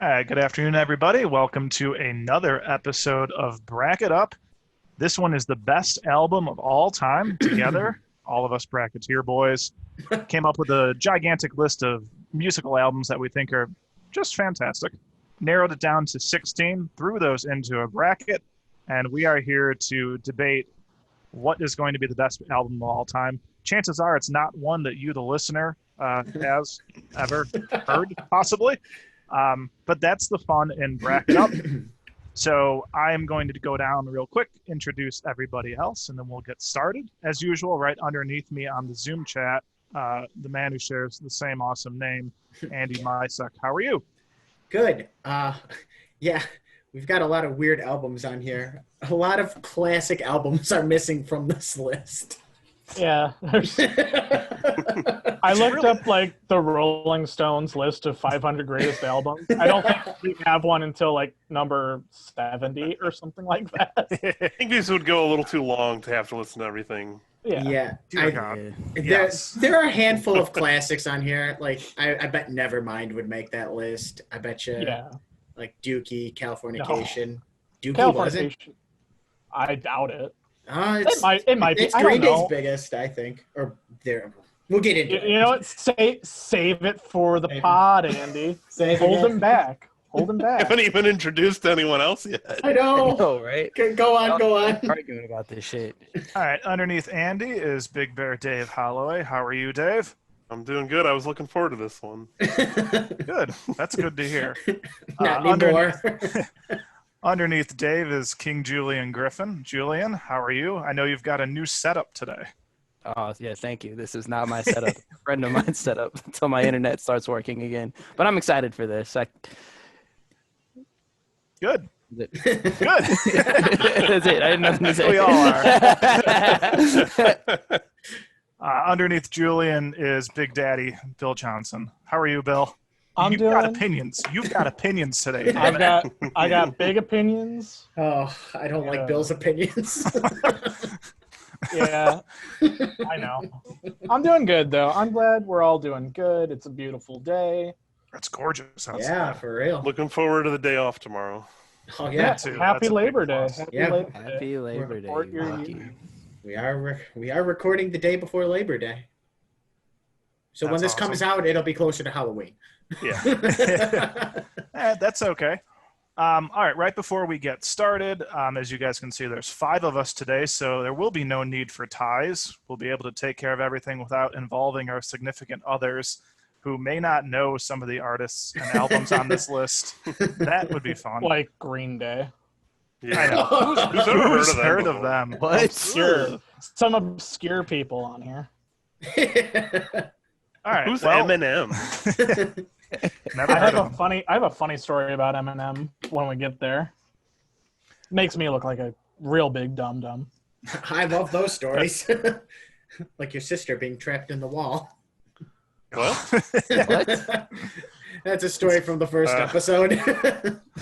Good afternoon, everybody. Welcome to another episode of Bracket Up. This one is the best album of all time. Together, all of us Bracketeer boys came up with a gigantic list of musical albums that we think are just fantastic. Narrowed it down to 16, threw those into a bracket, and we are here to debate what is going to be the best album of all time. Chances are it's not one that you, the listener, has ever heard, possibly. But that's the fun in Bracket Up. So I am going to go down real quick, introduce everybody else, and then we'll get started. As usual, right underneath me on the Zoom chat, the man who shares the same awesome name, Andy Mysek. How are you? Good. Yeah, we've got a lot of weird albums on here. A lot of classic albums are missing from this list. Yeah. I looked up like the Rolling Stones list of 500 greatest albums. I don't think we have one until like number 70 or something like that. I think these would go a little too long to have to listen to everything. Yeah. Yes. There are a handful of classics on here. Like I bet Nevermind would make that list. I bet you. Yeah. Like Dookie, Californication. No. Dookie wasn't. I doubt it. It might be. It's I don't Green Day's know. biggest, I think. Or there. We'll get into it. You know what? Save it for the pod, Andy. Hold him back. Hold him I back. haven't even introduced anyone else yet. I know. I know, right? Go on. Arguing about this shit. All right, underneath Andy is Big Bear Dave Holloway. How are you, Dave? I'm doing good. I was looking forward to this one. Good. That's good to hear. Not anymore. Underneath Dave is King Julian Griffin. Julian, how are you? I know you've got a new setup today. Oh, yeah, thank you. This is not my setup. A friend of mine's setup until my internet starts working again. But I'm excited for this. Good. Good. Good. That's it. I had nothing to say. We all are. Underneath Julian is Big Daddy Bill Johnson. How are you, Bill? You've got opinions. You've got opinions today. I got big opinions. Oh, I don't like Bill's opinions. Yeah, I know. I'm doing good, though. I'm glad we're all doing good. It's a beautiful day. That's gorgeous outside. Yeah, for real. Looking forward to the day off tomorrow. Oh, yeah. too. Happy That's a Labor big Day. plus. Happy Labor Day. Report your Lucky. year. We are recording the day before Labor Day. So when That's this awesome. comes out, it'll be closer to Halloween. Yeah. That's okay. All right before we get started, as you guys can see, there's 5 of us today, so there will be no need for ties. We'll be able to take care of everything without involving our significant others who may not know some of the artists and albums on this list. That would be fun. Like Green Day. Yeah. I know. Who's ever Who's heard of before? them? What? Obscure. Some obscure people on here. All right. Who's well, Eminem? Never I heard have of a them. funny story about Eminem when we get there. Makes me look like a real big dum dum. I love those stories. Like your sister being trapped in the wall. What? What? That's a story from the first episode.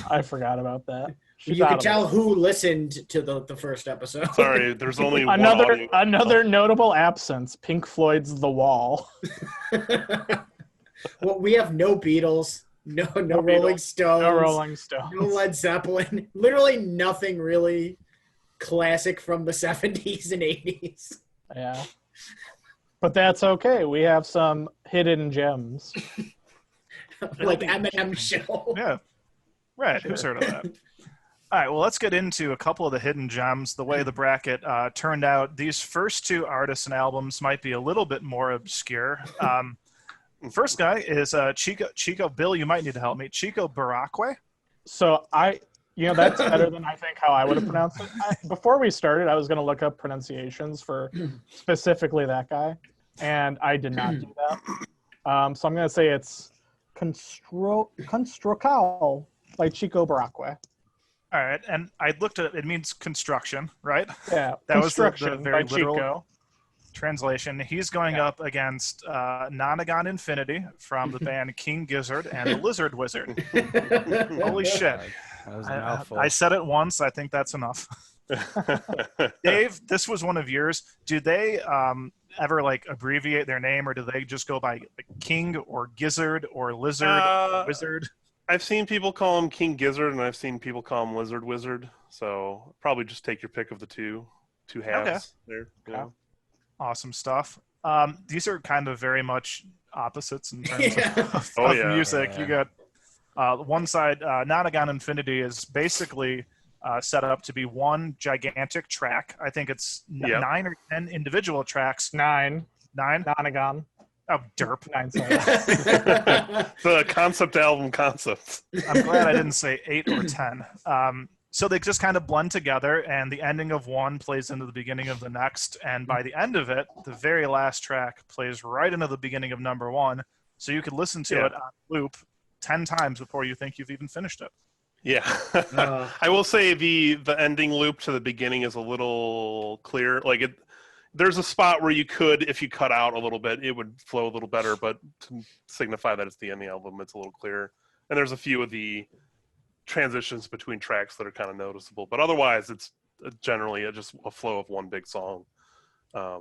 I forgot about that. She's You out can of tell it. who listened to the first episode. Sorry, there's only one Another audio. another notable absence. Pink Floyd's The Wall. Well, we have no Beatles, no No Rolling Beatles, Stones, No Rolling Stones. no Led Zeppelin. Literally nothing really classic from the 70s and 80s. Yeah. But that's okay. We have some hidden gems. Like Eminem Show. Yeah. Right. Who's heard of that? All right. Well, let's get into a couple of the hidden gems. The way the bracket turned out, these first 2 artists and albums might be a little bit more obscure. First guy is Chico. Bill, you might need to help me. Chico Baracque. So that's better than I think how I would have pronounced it. Before we started, I was going to look up pronunciations for specifically that guy, and I did not do that. So I'm going to say it's Construcal by Chico Baracque. All right. And I looked at it. It means construction, right? Yeah, That was the Construction very by literal Chico. translation. He's going up against Nonagon Infinity from the band King Gizzard and the Lizard Wizard. Holy shit. That was a mouthful. I said it once. I think that's enough. Dave, this was one of yours. Do they ever like abbreviate their name, or do they just go by like King or Gizzard or Lizard or Wizard? I've seen people call him King Gizzard, and I've seen people call him Lizard Wizard. So probably just take your pick of the two halves there. You know? Awesome stuff. These are kind of very much opposites in terms of Oh, yeah. music. Yeah. You got one side, Nonagon Infinity is basically set up to be one gigantic track. I think it's 9 or 10 individual tracks. 9. 9? Nonagon. Oh, derp. 9 songs. The concept album concept. I'm glad I didn't say 8 or 10. So they just kind of blend together, and the ending of one plays into the beginning of the next. And by the end of it, the very last track plays right into the beginning of number one. So you could listen to it on loop 10 times before you think you've even finished it. Yeah. I will say the ending loop to the beginning is a little clear. Like there's a spot where you could, if you cut out a little bit, it would flow a little better, but to signify that it's the end of the album, it's a little clearer. And there's a few of the transitions between tracks that are kind of noticeable, but otherwise it's generally just a flow of one big song. To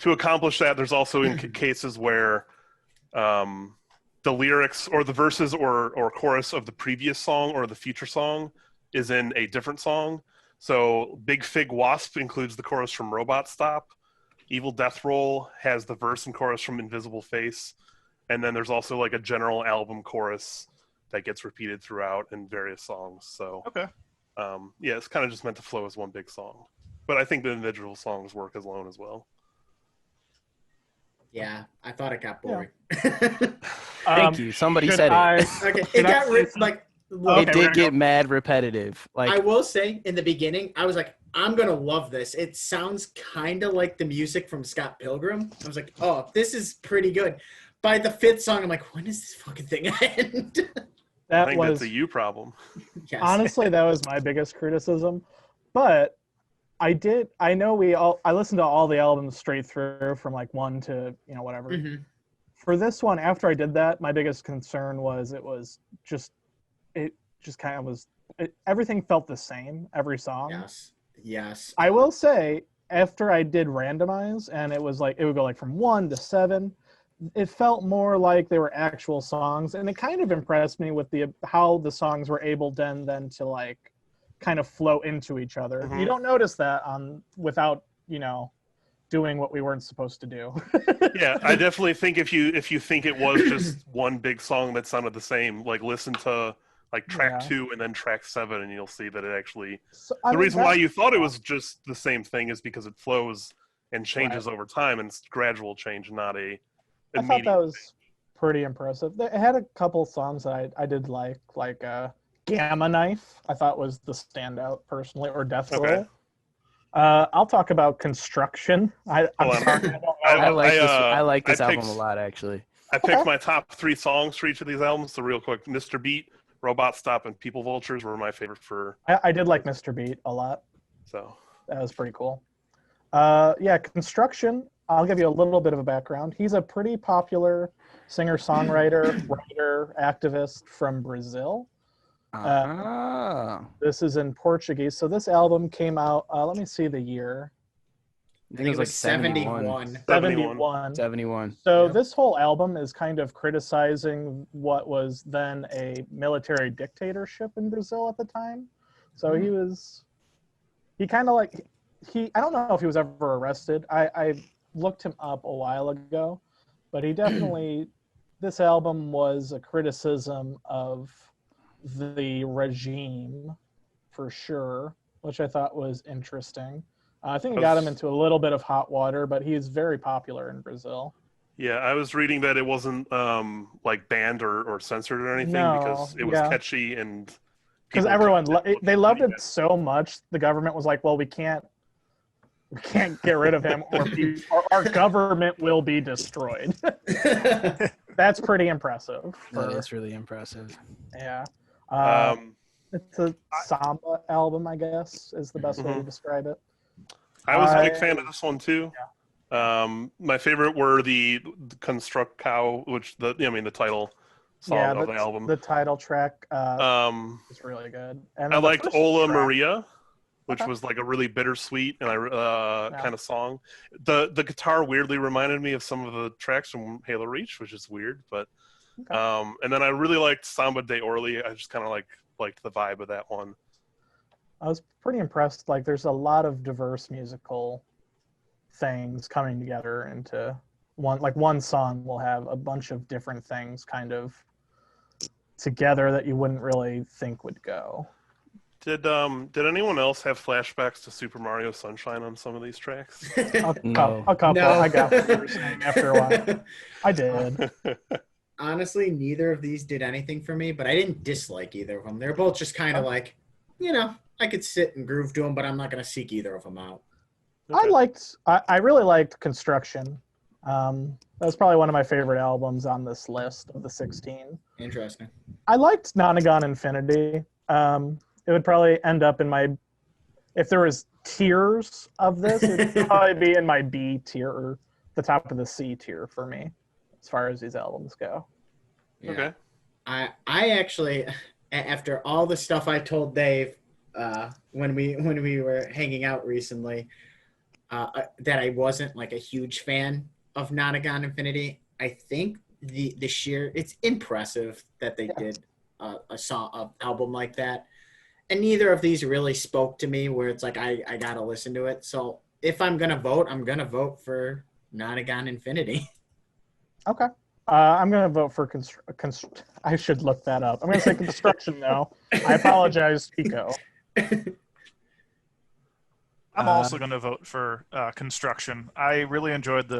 accomplish that, there's also in cases where the lyrics or the verses or chorus of the previous song or the future song is in a different song. So Big Fig Wasp includes the chorus from Robot Stop. Evil Death Roll has the verse and chorus from Invisible Face. And then there's also like a general album chorus that gets repeated throughout in various songs. So, it's kind of just meant to flow as one big song. But I think the individual songs work as alone as well. Yeah, I thought it got boring. Thank you. Somebody said it. Okay, it got It did get mad repetitive. Like I will say, in the beginning, I was like, I'm going to love this. It sounds kind of like the music from Scott Pilgrim. I was like, oh, this is pretty good. By the 5th song, I'm like, when is this fucking thing end? I think that's a you problem. Yes. Honestly, that was my biggest criticism. But I listened to all the albums straight through from like 1 to, whatever. Mm-hmm. For this one, after I did that, my biggest concern was everything felt the same every song. Yes. I will say, after I did randomize, and it was like, it would go like from 1 to 7, it felt more like they were actual songs, and it kind of impressed me with how the songs were able then to like kind of flow into each other. Mm-hmm. You don't notice that without doing what we weren't supposed to do. Yeah, I definitely think if you think it was just one big song that sounded the same, like listen to like track 2 and then track 7, and you'll see that it actually. The reason why you thought it was just the same thing is because it flows and changes over time, and it's gradual change, not a. I thought that was pretty impressive. It had a couple songs that I did like Gamma Knife, I thought was the standout personally, or Death Roll. I'll talk about Construction. I like this album a lot, actually. I picked my top 3 songs for each of these albums. So real quick, Mr. Beat, Robot Stop, and People Vultures were my favorite for. I did like Mr. Beat a lot. So that was pretty cool. Construction. I'll give you a little bit of a background. He's a pretty popular singer-songwriter, writer, activist from Brazil. This is in Portuguese. So this album came out, let me see the year. I think it was like 71. 71. So this whole album is kind of criticizing what was then a military dictatorship in Brazil at the time. So I don't know if he was ever arrested. I looked him up a while ago, but he definitely, this album was a criticism of the regime for sure, which I thought was interesting. I think it got him into a little bit of hot water, but he's very popular in Brazil. Yeah, I was reading that it wasn't like banned or censored or anything because it was catchy and because everyone they loved it so much. The government was like, "Well, we can't get rid of him, or our government will be destroyed." That's pretty impressive. That's really impressive. Yeah. It's a samba album, I guess, is the best way to describe it. I was a big fan of this one too. Yeah. My favorite were the Construct Cow, which the title song of the album. The title track is really good. And I liked Ola Maria, which was like a really bittersweet and kind of song. The guitar weirdly reminded me of some of the tracks from Halo Reach, which is weird, but And then I really liked Samba de Orly. I just kind of liked the vibe of that one. I was pretty impressed. Like, there's a lot of diverse musical things coming together into one. Like, one song will have a bunch of different things kind of together that you wouldn't really think would go. Did anyone else have flashbacks to Super Mario Sunshine on some of these tracks? No. A couple. No. I got what you were saying after a while. I did. Honestly, neither of these did anything for me, but I didn't dislike either of them. They're both just kind of like, I could sit and groove to them, but I'm not going to seek either of them out. Okay. I really liked Construction. That was probably one of my favorite albums on this list of the 16. Interesting. I liked Nonagon Infinity. It would probably end up in my, if there was tiers of this, it would probably be in my B tier or the top of the C tier for me, as far as these albums go. Yeah. Okay. I actually, after all the stuff I told Dave when we were hanging out recently, that I wasn't like a huge fan of Nonagon Infinity. I think the sheer, it's impressive that they did an album like that. And neither of these really spoke to me where it's like, I got to listen to it. So if I'm going to vote, I'm going to vote for Nonagon Infinity. Okay. I'm going to vote for I should look that up. I'm going to say Construction now. I apologize, Pico. I'm also going to vote for Construction. I really enjoyed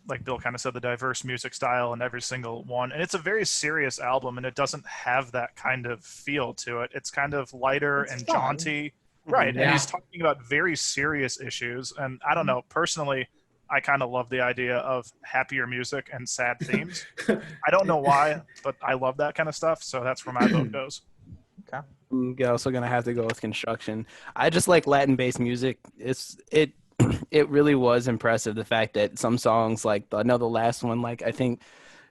like Bill kind of said, the diverse music style in every single one. And it's a very serious album, and it doesn't have that kind of feel to it. It's kind of lighter and fun. jaunty. Right. Yeah. And he's talking about very serious issues. And I don't know, personally, I kind of love the idea of happier music and sad themes. I don't know why, but I love that kind of stuff. So that's where my vote goes. Okay. I'm also gonna have to go with Construction. I just like Latin-based music. It really was impressive, the fact that some songs, like I know the last one, like I think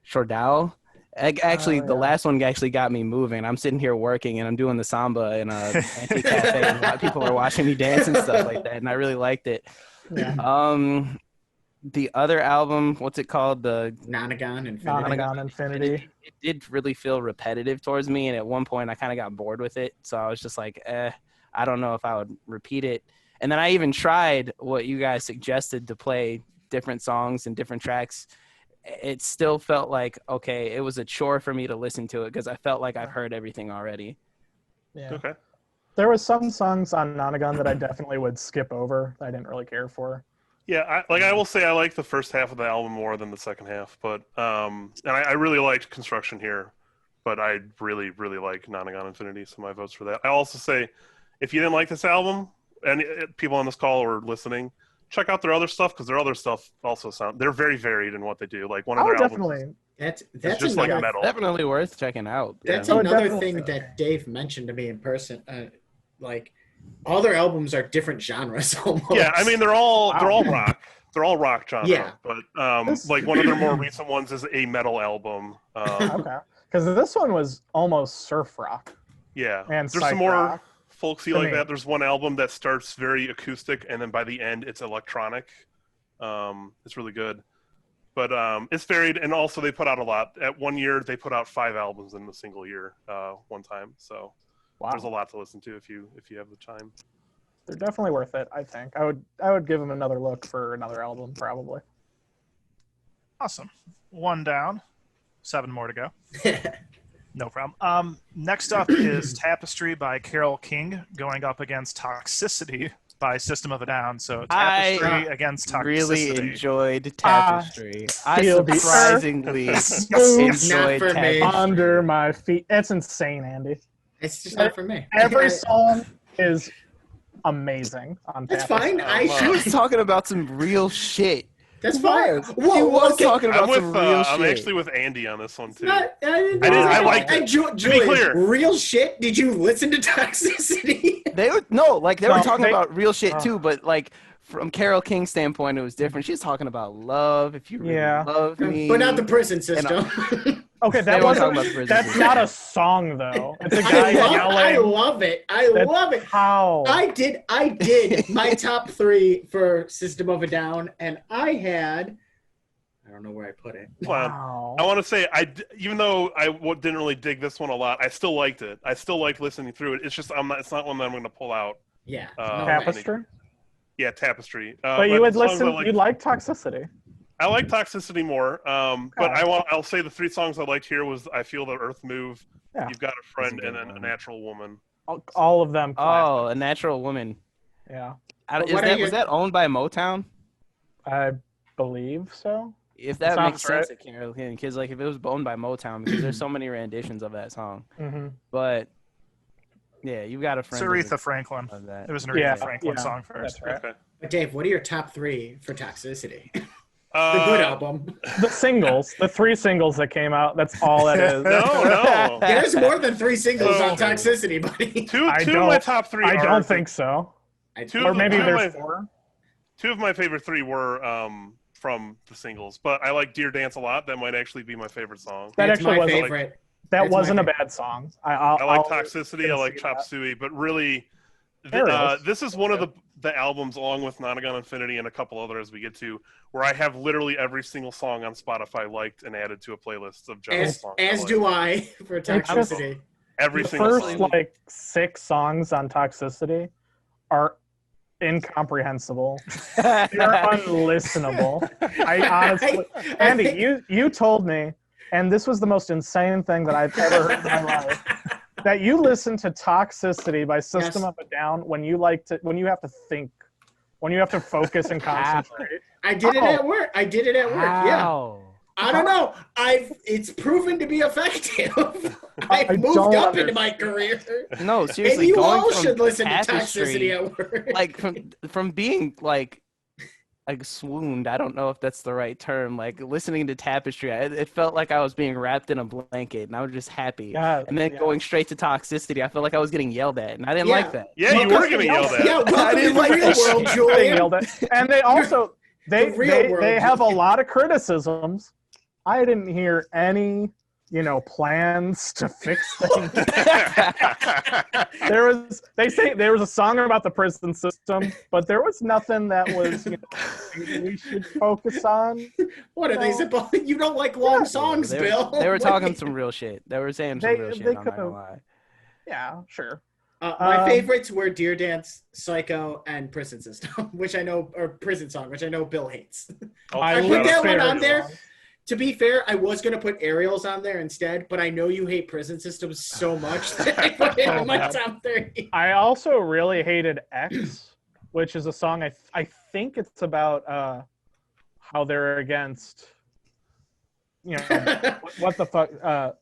Shordao, the last one actually got me moving. I'm sitting here working and I'm doing the samba in a antique cafe, and a lot of people are watching me dance and stuff like that, and I really liked it. Yeah. The other album, what's it called? The Nonagon Infinity. Nonagon Infinity. It did really feel repetitive towards me, and at one point I kind of got bored with it. So I was just like, I don't know if I would repeat it. And then I even tried what you guys suggested to play different songs and different tracks. It still felt like, okay, it was a chore for me to listen to it because I felt like I've heard everything already. Yeah. Okay. There was some songs on Nonagon that I definitely would skip over that I didn't really care for. Yeah, I will say I like the first half of the album more than the second half, but and I really liked Construction here, but I really, really like Nonagon Infinity, so my vote's for that. I also say, if you didn't like this album, and people on this call or listening, check out their other stuff, because their other stuff also they're very varied in what they do. Like one of their albums, That's just like metal. Definitely worth checking out. That's Yeah. another definitely. thing that Dave mentioned to me in person. Like, all their albums are different genres almost. Yeah, I mean they're all rock. They're all rock genre. Yeah. But like one of their more recent ones is a metal album. Okay. Because this one was almost surf rock. Yeah. And There's psych some more rock. folksy To like me. that. There's one album that starts very acoustic, and then by the end it's electronic. It's really good. But it's varied, and also they put out a lot. At one year, they put out 5 albums in a single year, one time. So there's a lot to listen to if you have the time. They're definitely worth it, I think. I would give them another look for another album, probably. Awesome. 1 down, 7 more to go. No problem. Next up is Tapestry by Carole King going up against Toxicity by System of a Down. So Tapestry against Toxicity. Really enjoyed Tapestry. I feel the surprisingly Smooth Not enjoyed for me. Tapestry. Under my feet. It's insane, Andy. It's just not for me. Every song is amazing on That's Tapestry. fine. She was talking about some real shit. That's fine. She Whoa, was okay. talking about I'm with. some real I'm shit. actually with Andy on this one too. I liked it. Julian, To be clear. real shit. Did you listen to Toxicity? They were were talking about real shit Oh. too, but like from Carole King's standpoint, it was different. She was talking about love. If you really love me, But not the prison system. Okay, They that weren't talking wasn't. about the prison That's system. not a song though. It's a guy I yelling. love it. I love it. How? I did my top 3 for System of a Down, and I had. I don't know where I put it. Hold on. Wow. I want to say even though I didn't really dig this one a lot, I still liked it. I still liked listening through it. It's just it's not one that I'm going to pull out. Yeah. No Tapestry. Yeah, Tapestry. But you would the songs listen. You like Toxicity. I like Toxicity more. But I'll say the 3 songs I liked here was "I Feel the Earth Move," Yeah. "You've Got a Friend," and then "A Natural Woman." All of them. Oh, A Natural Woman. Yeah. Was that owned by Motown? I believe so. If that Sounds makes sense, because like if it was owned by Motown, because there's so many renditions of that song. Mm-hmm. But yeah, You've Got a Friend. It's Aretha Franklin. Of that. It was an Aretha Franklin song first. That's right. Okay. But Dave, what are your top 3 for Toxicity? The good album. The singles, the 3 singles that came out. That's all it is. No. There's more than 3 singles So- on Toxicity, buddy. Two of my top 3 I are don't think so. Or maybe there's 4. 2 of my favorite 3 were from the singles, but I like "Dear Dance" a lot. That might actually be my favorite song. That It's actually my wasn't. favorite. That It's my wasn't a favorite. bad song. I like "Toxicity." I like "Chop that. Suey," but really, Aerials. this is one of the albums, along with "Nonagon Infinity" and a couple others we get to, where I have literally every single song on Spotify liked and added to a playlist of general songs. As do I for Toxicity. Every The single first song. like 6 songs on Toxicity are incomprehensible. They're unlistenable. I honestly, Andy, you told me, and this was the most insane thing that I've ever heard in my life, that you listen to "Toxicity" by System of a Down when you have to think, when you have to focus and concentrate. I did it at work. Yeah. Wow. I don't know. It's proven to be effective. I I've moved don't up into my career. No, And seriously. you going all from should listen Tapestry, to Toxicity at work. Like from being like swooned. I don't know if that's the right term. Like listening to Tapestry, it felt like I was being wrapped in a blanket, and I was just happy. Yeah, And then going straight to Toxicity, I felt like I was getting yelled at, and I didn't Yeah. like that. Yeah, you were getting yelled at. Yeah, welcome to the like real that world, shit. They Julian. nailed it. And they also The real world. they have a lot of criticisms. I didn't hear any, plans to fix things. There was a song about the prison system, but there was nothing that was we should focus on. What are they supposed? You don't like long songs, Bill. They were talking some real shit. They were saying some real shit. I'm not gonna could've- lie. Yeah, sure. My favorites were "Dear Dance," "Psycho," and "Prison System," which I know, or "Prison Song," which I know Bill hates. My I put least that one favorite on there. song. To be fair, I was gonna put Aerials on there instead, but I know you hate Prison System so much that I put it in my top 3. I also really hated X, which is a song I think it's about how they're against, what the fuck,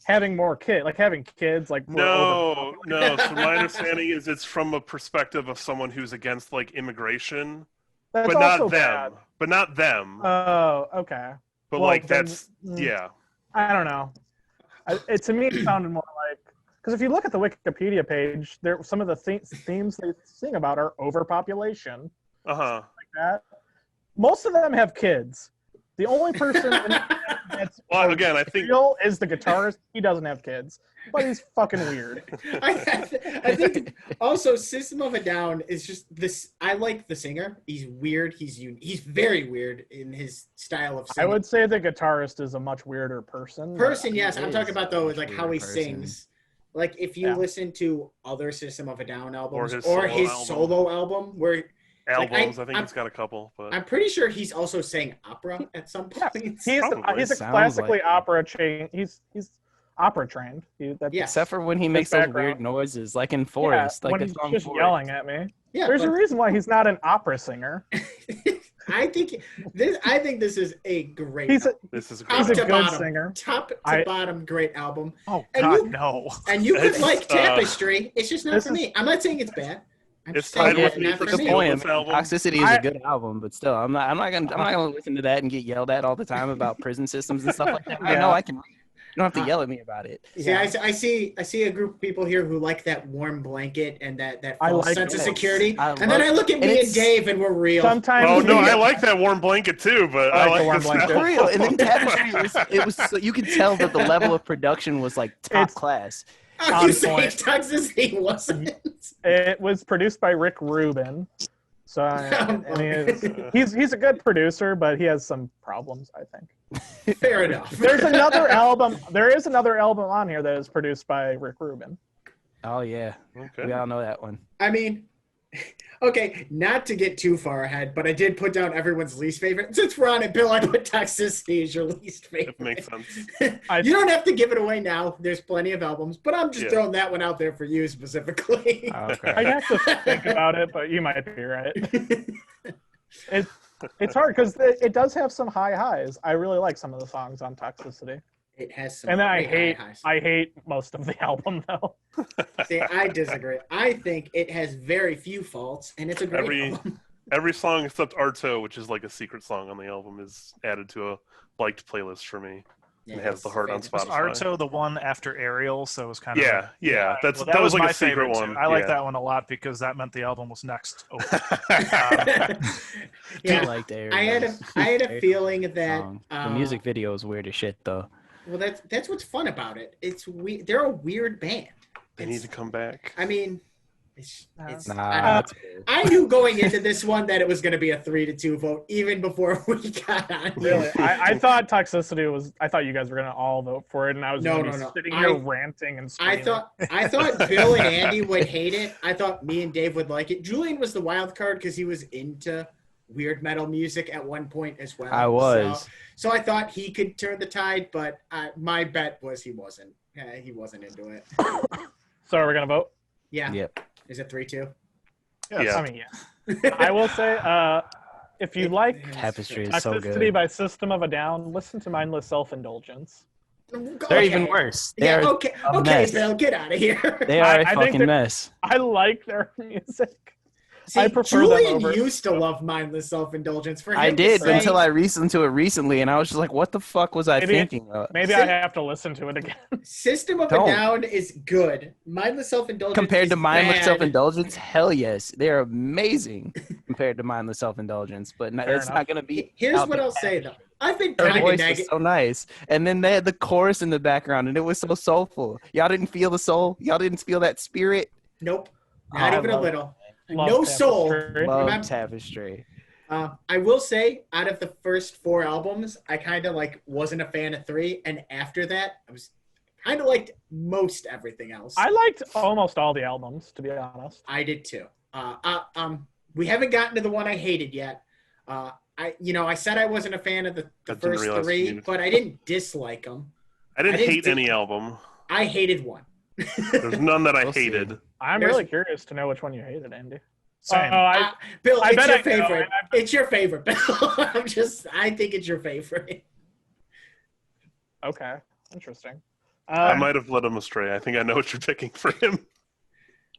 having more kids, like having kids, like more No. So my understanding is it's from a perspective of someone who's against like immigration, That's but not also them. bad. But not them. Oh, okay. But well, like then- that's yeah. I don't know. To me, it sounded more like, because if you look at the Wikipedia page, some of the themes they sing about are overpopulation, Uh-huh. like that. Most of them have kids. The only person that's Well, again, I think real is the guitarist. He doesn't have kids, but he's fucking weird. I think also System of a Down is just this. I like the singer. He's weird. He's very weird in his style of I singing. would say the guitarist is a much weirder person. Yes. I'm talking about though, like how he Weird person. sings. Like if you Yeah. listen to other System of a Down albums Or or his his solo solo album, where albums. I think I'm- he's got a couple, but I'm pretty sure he's also sang opera at some Yeah, point. Probably. he's a Sounds classically like it. opera trained. He's opera trained. Yeah. Except for when he makes those background. weird noises, like in Yeah, Forest, like when the he's song just Forest. yelling at me. Yeah, There's a but reason why he's not an opera singer. I think this is a great He's a this is Top he's great. a to good bottom. singer. top to I- bottom great album. Oh And God, you- no. And you could It's, like Tapestry. It's just not this for me. I'm not saying it's bad. I'm It's just saying tied with it's me not for for the me. Good point. This album. Toxicity is I- a good album, but still, I'm not gonna listen to that and get yelled at all the time about prison systems and stuff like that. I Yeah. know I can. You don't have to yell at me about it. See, Yeah. I see a group of people here who like that warm blanket and that I false like sense of it. security. I And love then I look at and me and it's- Dave and we're real. Sometimes Oh no, we- I like that warm blanket too, but I I like the like warm this blanket. For album. real, and then Tapestry it was so, you could tell that the level of production was like top It's- class. Are on you saying point. Toxicity wasn't? It was produced by Rick Rubin. So I mean, he's a good producer, but he has some problems, I think. Fair enough. There is another album on here that is produced by Rick Rubin. Oh yeah, Okay. we all know that one. I mean, okay, not to get too far ahead, but I did put down everyone's least favorite. Since we're on it, Bill, I put Toxicity as your least favorite. It makes sense. You don't have to give it away now. There's plenty of albums, but I'm just throwing that one out there for you specifically. Okay. I have to think about it, but you might be right. It's hard because it does have some high highs. I really like some of the songs on Toxicity. It has some. And then great high highs. I hate most of the album though. See, I disagree. I think it has very few faults, and it's a great album. Every song except Arto, which is like a secret song on the album, is added to a liked playlist for me. Yeah, and it has it's the heart on Was Spotify. Arto the one after Ariel? So it was kind of Yeah. that That was like my a secret favorite one. too. I like Yeah. that one a lot because that meant the album was next. I Yeah, like the I had a feeling that the music video is weird as shit though. Well, that's what's fun about it. They're a weird band. They need to come back. I mean, Nah, I knew going into this one that it was going to be a 3-2 vote even before we got on. Really, I thought Toxicity was. I thought you guys were gonna all vote for it, and I was gonna be sitting here ranting and screaming. I thought Bill and Andy would hate it. I thought me and Dave would like it. Julian was the wild card because he was into weird metal music at one point as well. I was. So I thought he could turn the tide, but my bet was he wasn't. He wasn't into it. So are we gonna vote? Yeah. Yep. Is it 3-2? Yeah. I mean, yeah. I will say, if you like Tapestry is so Toxicity good. by System of a Down, listen to Mindless Self-Indulgence. They're even worse. They are okay, mess. Bill, get out of here. They are a I think fucking mess. I like their music. See, I prefer them Julian over. used to love mindless self-indulgence. For him I to did say- until I listened to it recently, and I was just like, "What the fuck was I thinking of?" Maybe I have to listen to it again. System of Don't. a Down is good. Mindless self-indulgence Compared to is mindless bad. self-indulgence, hell yes, they're amazing compared to mindless self-indulgence. But Fair it's enough. not gonna be. Here's out what there. I'll say though. I've been Her kind of voice was negative. so nice, and then they had the chorus in the background, and it was so soulful. Y'all didn't feel the soul. Y'all didn't feel that spirit. Nope, not I even a love little. Love No soul. Tapestry. Love Remember- Tapestry. I will say, out of the first 4 albums, I kind of wasn't a fan of 3, and after that, I was kind of liked most everything else. I liked almost all the albums, to be honest. I did too. We haven't gotten to the one I hated yet. I said I wasn't a fan of the I didn't first realize 3, you- but I didn't dislike them. I didn't I didn't hate do- any album. I hated one. There's none that I We'll see. hated. I'm There's- really curious to know which one you hated, Andy. Same. Bill, I it's bet your I know, favorite. and It's your favorite, Bill. I think it's your favorite. Okay, interesting. I might have led him astray. I think I know what you're picking for him.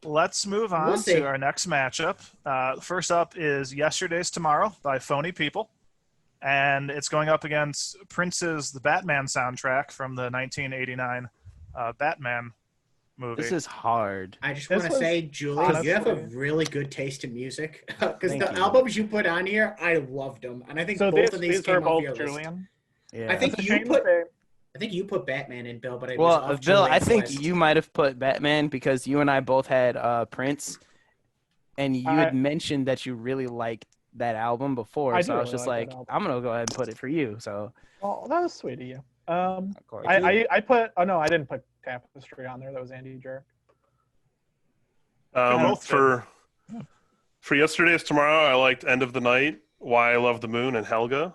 Let's move on We'll see. to our next matchup. First up is Yesterday's Tomorrow by Phony People. And it's going up against Prince's The Batman soundtrack from the 1989 Batman movie. This is hard. I just This want to was say, Julian, you have a honestly- really good taste in music. Because Thank the you. albums you put on here, I loved them, and I think So both of these are came off both your list. Julian. Yeah. I think It's a you shame put. that I think you put Batman in, Bill, but it Well, was off Bill, I Julian's think list. you might have put Batman because you and I both had Prince, and you had mentioned that you really liked that album before. I So do I was really just like like, that album. I'm gonna go ahead and put it for you. So Oh, that was sweet of you. of course. I put. Oh no, I didn't put Tapestry on there. That was Andy Jerrick. both For Yesterday's Tomorrow, I liked End of the Night, Why I Love the Moon, and Helga.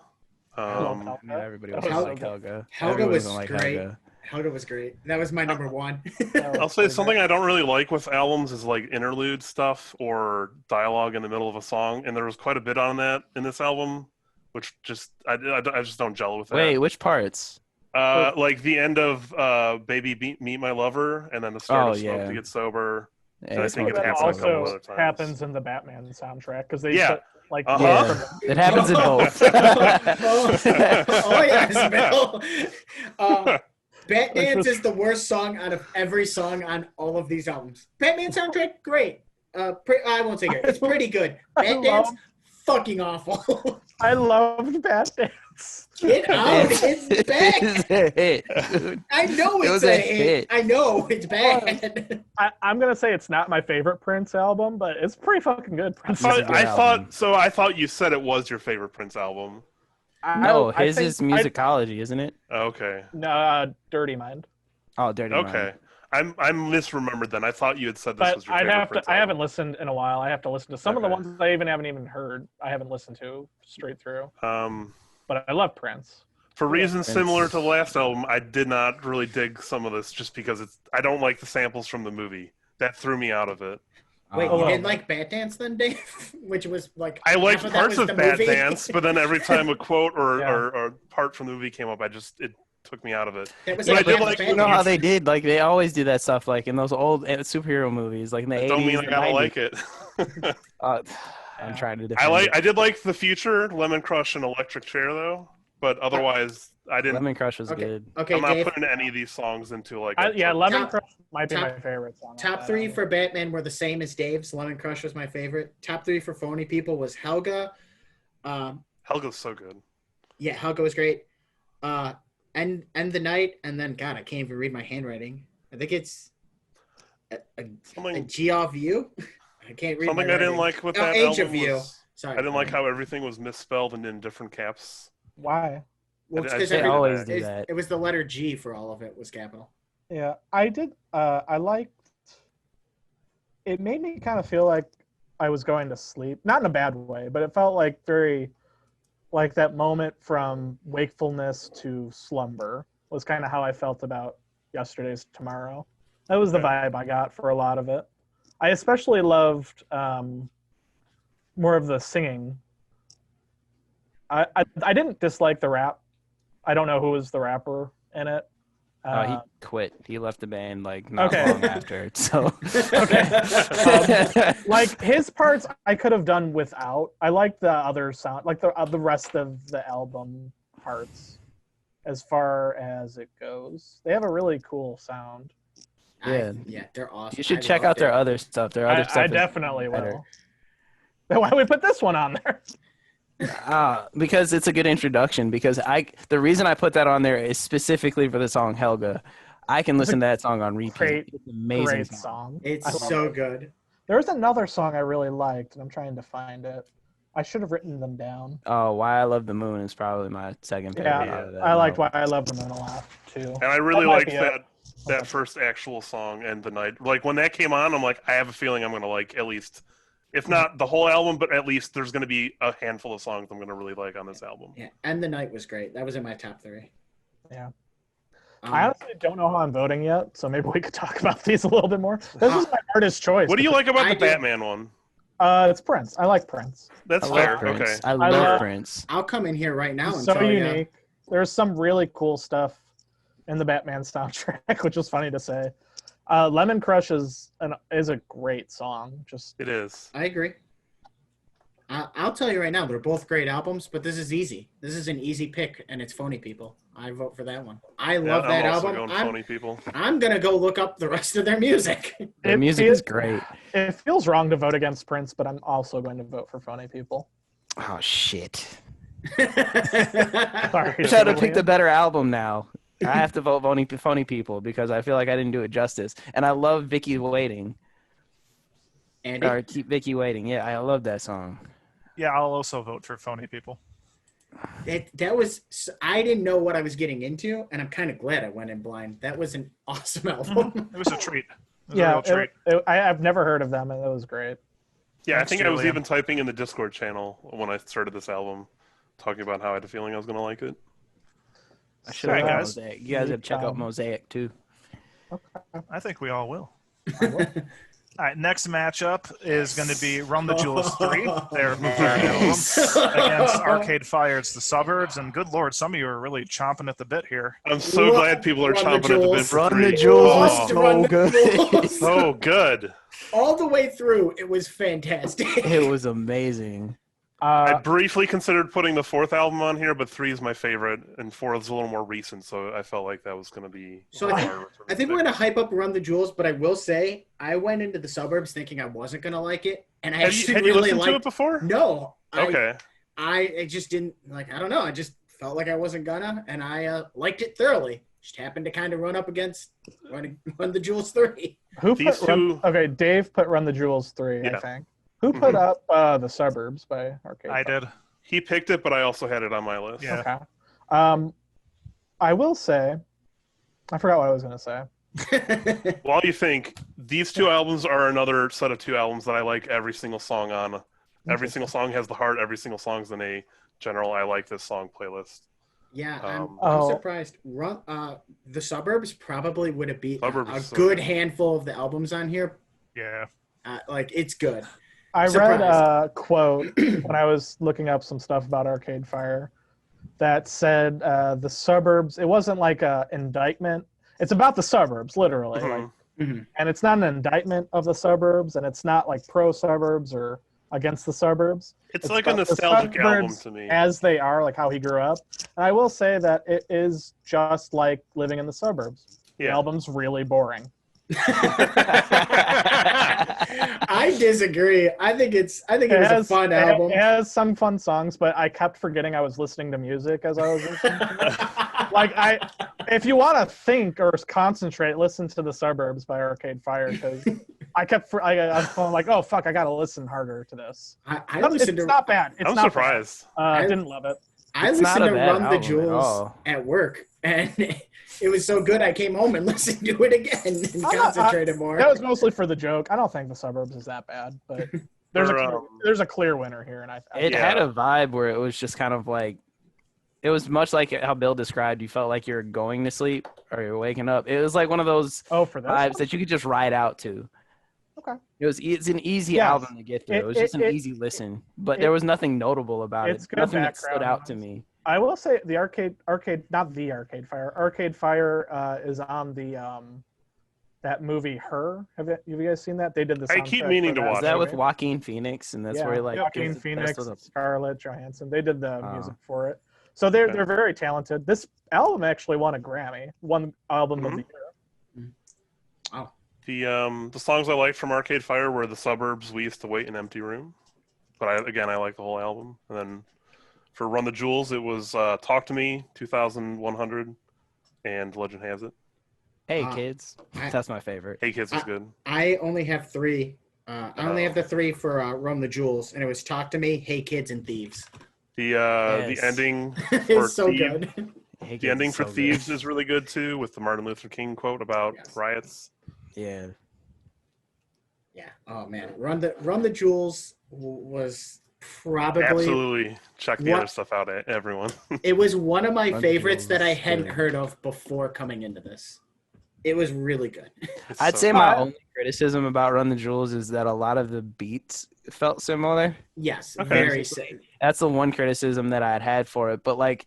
love Helga. Yeah, everybody That was was like so good. Helga. Helga Everybody was gonna like great. Helga. Helga was great. That was my number 1. I'll say something I don't really like with albums is like interlude stuff or dialogue in the middle of a song, and there was quite a bit on that in this album, which just I just don't gel with that. Wait, which parts? Like the end of Baby Meet My Lover, and then the start Oh, of Smoke yeah. to Get Sober. Yeah, I it's think one it of That the happens a couple also other times. happens in the Batman soundtrack because they Yeah. put like Uh-huh. Yeah, it happens in both. Oh yes, Bill. Bat Which Dance was- is the worst song out of every song on all of these albums. Batman soundtrack, great. I won't say great. It's pretty good. Bat Dance, fucking awful. I loved Batman. Get out! It's bad. It's a hit, dude. I know It it's was a a hit. hit. I know it's bad. I'm gonna say it's not my favorite Prince album, but it's pretty fucking good. Prince. a good album. I thought you said it was your favorite Prince album. No, I his think is musicology, isn't it? Okay. Dirty Mind. Oh, Dirty Okay. Mind. I misremembered then. I thought you had said this But was your favorite Prince I haven't album. listened in a while. I have to listen to some of the Okay. ones I haven't even heard. I haven't listened to straight through. Um, But I love Prince. for reasons Prince. similar to the last album, I did not really dig some of this just because I don't like the samples from the movie. That threw me out of it. Wait, Oh, you well. didn't like Bat Dance then, Dave? Which was like I liked half that parts was of the Bad movie. Dance, but then every time a quote Yeah. or part from the movie came up, it took me out of it. That was But like I did half like- Bat You know how Dance. they did? Like they always do that stuff, like in those old superhero movies, like in the That 80s. don't mean I and gotta 90s. like it. I'm trying to defend it. I did like The Future, Lemon Crush, and Electric Chair though, but otherwise I didn't. Lemon Crush was Okay. good. Okay, I'm not Dave. putting any of these songs into like. Lemon Top- Crush might be top- my favorite song. on Top that 3 album. for Batman were the same as Dave's. Lemon Crush was my favorite. Top 3 for Phony People was Helga. Helga's so good. Yeah, Helga was great. End the Night, and then God, I can't even read my handwriting. I think it's a Something G of You. I can't read. something my I didn't writing. like with Oh, that Age album of You. was Sorry, I didn't like how everything was misspelled and in different caps. Why? Well, it's I 'cause did They every- always do it's- that. It was the letter G for all of it was capital. Yeah, I did. I liked. It made me kind of feel like I was going to sleep, not in a bad way, but it felt like very, like that moment from wakefulness to slumber was kind of how I felt about Yesterday's Tomorrow. That was the Okay. vibe I got for a lot of it. I especially loved more of the singing. I didn't dislike the rap. I don't know who was the rapper in it. He quit. He left the band like not Okay. long after. So Like his parts I could have done without. I like the other sound, like the rest of the album parts as far as it goes. They have a really cool sound. Yeah. Yeah, they're awesome. you should I check loved out their it. other stuff. Their other I stuff is definitely better. will. Then why don't we put this one on there? Because it's a good introduction. Because the reason I put that on there is specifically for the song Helga. I can listen to that song on repeat. Great- It's an amazing Great song. song. It's I love so it. good. There's another song I really liked, and I'm trying to find it. I should have written them down. Oh, Why I Love the Moon is probably my second favorite. Yeah, out of that I liked album. Why I Love the Moon a lot too. And I really might liked be it. that first actual song and the night. Like when that came on, I'm like, I have a feeling I'm gonna like at least, if not the whole album, but at least there's gonna be a handful of songs I'm gonna really like on this album. Yeah, and the night was great. That was in my top 3. Yeah. Um, I honestly don't know how I'm voting yet, so maybe we could talk about these a little bit more. This is my hardest choice. What do you like about I the do- Batman one? It's Prince. I like Prince. That's I fair. love Prince. Okay. I love love- Prince. I'll come in here right now It's and so tell you. unique. There's some really cool stuff in the Batman soundtrack, which is funny to say. Lemon Crush is a great song. Just It is. I agree. I'll tell you right now, they're both great albums, but this is easy. This is an easy pick, and it's Phony People. I vote for that one. I love that I'm also album. going Phony People. I'm gonna go look up the rest of their music. The It music feels- is great. It feels wrong to vote against Prince, but I'm also going to vote for Phony People. Oh shit! Sorry, I try to pick the better album now. I have to vote Phony People because I feel like I didn't do it justice. And I love Vicky Waiting. Andy, Or Keep Vicky Waiting. Yeah, I love that song. Yeah, I'll also vote for Phony People. that was I didn't know what I was getting into, and I'm kind of glad I went in blind. That was an awesome album. It was a treat. It was a Yeah, real treat. I've never heard of them, and it was great. Yeah, I Thanks, think I was Julian. even typing in the Discord channel when I started this album, talking about how I had a feeling I was gonna like it. I should Alright, have guys. Mosaic. You guys have to check out Mosaic too. I think we all will. All right, next matchup is going to be Run the Jewels 3, their third album, against Arcade Fire's The Suburbs. And good lord, some of you are really chomping at the bit here. I'm so Run- glad people are Run the chomping at the bit Jewels. for Run three. the Jewels was Oh, Run so the good. Jewels. so good. All the way through, it was fantastic. It was amazing. I briefly considered putting the fourth album on here, but 3 is my favorite, and 4 is a little more recent, so I felt like that was going to be. So I think we're gonna hype up Run the Jewels, but I will say I went into the suburbs thinking I wasn't gonna like it, and I Have actually you really listened liked. to it before? No, Okay. I just didn't like. I don't know. I just felt like I wasn't gonna, and I liked it thoroughly. Just happened to kind of run up against Run the Jewels 3. Who These put two- okay, Dave put Run the Jewels 3, I Yeah. think. Who put up The Suburbs by Arcade I Fire? did. He picked it, but I also had it on my list. Yeah. Okay. I will say, I forgot what I was going to say. While you think, these two albums are another set of two albums that I like every single song on. Every single song has the heart. Every single song's in a general I like this song playlist. Yeah, I'm Oh. surprised. The Suburbs probably would have beat Suburbs a is so good good. handful of the albums on here. Yeah. Like, it's good. I read Surprised. a quote when I was looking up some stuff about Arcade Fire that said The Suburbs, it wasn't like an indictment. It's about the suburbs, literally. Mhm. Like, and it's not an indictment of the suburbs, and it's not like pro-suburbs or against the suburbs. It's like a about the nostalgic album suburbs to me. as they are, like how he grew up. And I will say that it is just like living in the suburbs. The Yeah. album's really boring. I disagree. I think it was a fun album. It has some fun songs, but I kept forgetting I was listening to music as I was listening to it. Like, if you want to think or concentrate, listen to The Suburbs by Arcade Fire, because I was like, oh fuck, I gotta listen harder to this. I It's listened to not bad. It's I'm not surprised. Bad. I didn't love it. I It's not listened a to bad Run the album at Jewels all. at work, and it was so good I came home and listened to it again and concentrated more. That was mostly for the joke. I don't think The Suburbs is that bad, but there's a clear winner here, and It had a vibe where it was just kind of like, it was much like how Bill described. You felt like you're going to sleep or you're waking up. It was like one of those for this vibes that you could just ride out to. Okay. It's an easy Yes. album to get through. It was just an easy listen, but there was nothing notable about it. It's good Nothing that stood background out to me. I will say the not the Arcade Fire. Arcade Fire is on the that movie Her. Have you guys seen that? They did the I soundtrack keep meaning for to that Is watch that movie. with Joaquin Phoenix? And that's where he like Joaquin gets the Phoenix, best of the- Scarlett Johansson. They did the Oh. music for it. So they're very talented. This album actually won a Grammy. Won album of the year. The songs I liked from Arcade Fire were The Suburbs, We Used to Wait in Empty Room. But I like the whole album. And then for Run the Jewels, it was Talk to Me, 2100, and Legend Has It. Hey kids, I- that's my favorite. Hey Kids was good. I only have three. I only have the three for Run the Jewels, and it was Talk to Me, Hey Kids, and Thieves. The Yes. ending for It's so Thieves, good. Hey, the ending Kids for is so good. Thieves is really good too, with the Martin Luther King quote about Yes. riots. Yeah. Yeah. Oh man, Run the Jewels was probably Absolutely, check the What- other stuff out, everyone. it was one of my Run the favorites that I Jewels, hadn't yeah. heard of before coming into this. It was really good. It's I'd so say good. my only criticism about Run the Jewels is that a lot of the beats felt similar. Yes, Okay. very same. That's the one criticism that I had for it. But like,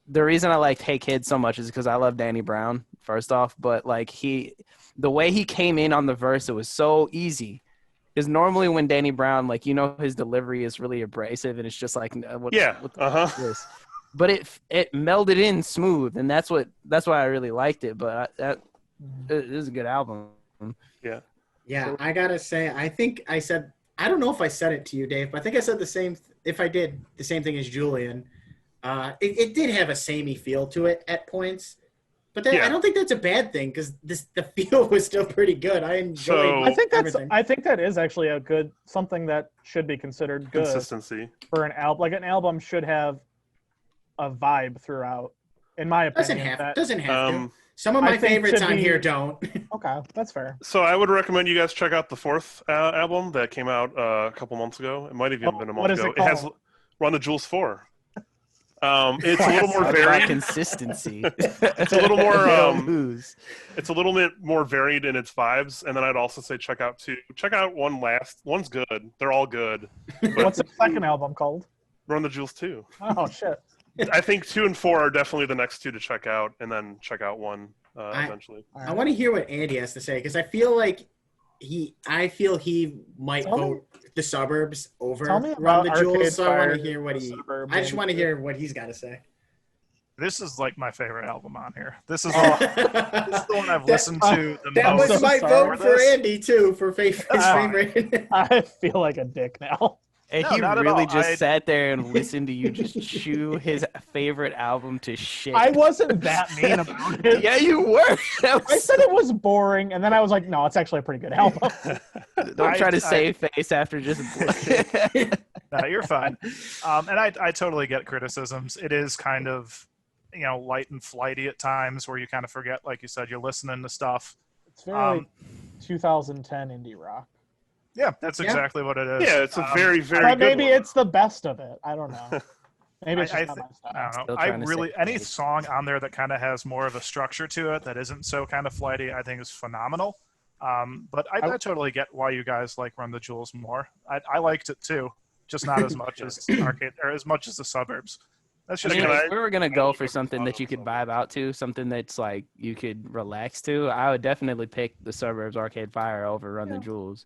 the reason I liked Hey Kids so much is because I love Danny Brown, first off. But like the way he came in on the verse, it was so easy. Because normally when Danny Brown, like, his delivery is really abrasive and it's just like, what the fuck is this? But it melded in smooth, and that's why I really liked it. But it is a good album. Yeah, I gotta say, I think I don't know if I said it to you, Dave, but I think I said the same. If I did, the same thing as Julian. It did have a samey feel to it at points, but I don't think that's a bad thing because the feel was still pretty good. I enjoyed. Everything. I think that is actually something that should be considered good Consistency. for an album. Like, an album should have a vibe throughout, in my opinion. Doesn't have to. Some of I my think favorites should on be- here don't. Okay, that's fair. So I would recommend you guys check out the fourth album that came out a couple months ago. It might have even been a what month is ago. it It has called? Run the Jewels 4. It's a little more About varied. consistency. It's a little more. They don't lose. It's a little bit more varied in its vibes. And then I'd also say check out one last. One's good. They're all good. But What's the second album called? Run the Jewels 2. Oh shit. I think 2 and 4 are definitely the next two to check out, and then check out 1 eventually. I want to hear what Andy has to say because I feel he might Tell me- vote the Suburbs over Tell me Run about the Arcade Jewels. So I want Fire, to hear what the Suburbs, I just and- want to hear what he's got to say. This is like my favorite album on here. This is, Oh. this is the one I've listened to the That most. was my sorry vote for for this. Andy too for his favorite. I feel like a dick now. And No, he not at really all. just sat there and listened to you just chew his favorite album to shit. I wasn't that mean about it. Yeah, you were. I said it was boring, and then I was like, no, it's actually a pretty good album. Don't try to save face after just. No, you're fine. And I totally get criticisms. It is kind of, light and flighty at times where you kind of forget, like you said, you're listening to stuff. It's very 2010 indie rock. Yeah, that's exactly what it is. Yeah, it's a very, very But good maybe one. it's the best of it. I don't know. Maybe it's just not my style. I don't know. Still I trying to really save any face. song on there that kind of has more of a structure to it that isn't so kind of flighty, I think is phenomenal. But I totally get why you guys like Run the Jewels more. I liked it too, just not as much as Arcade or as much as the Suburbs. That's I just mean, me. if we were gonna go for something thought that you of could something. vibe out to, something that's like you could relax to, I would definitely pick the Suburbs Arcade Fire over Run the Jewels.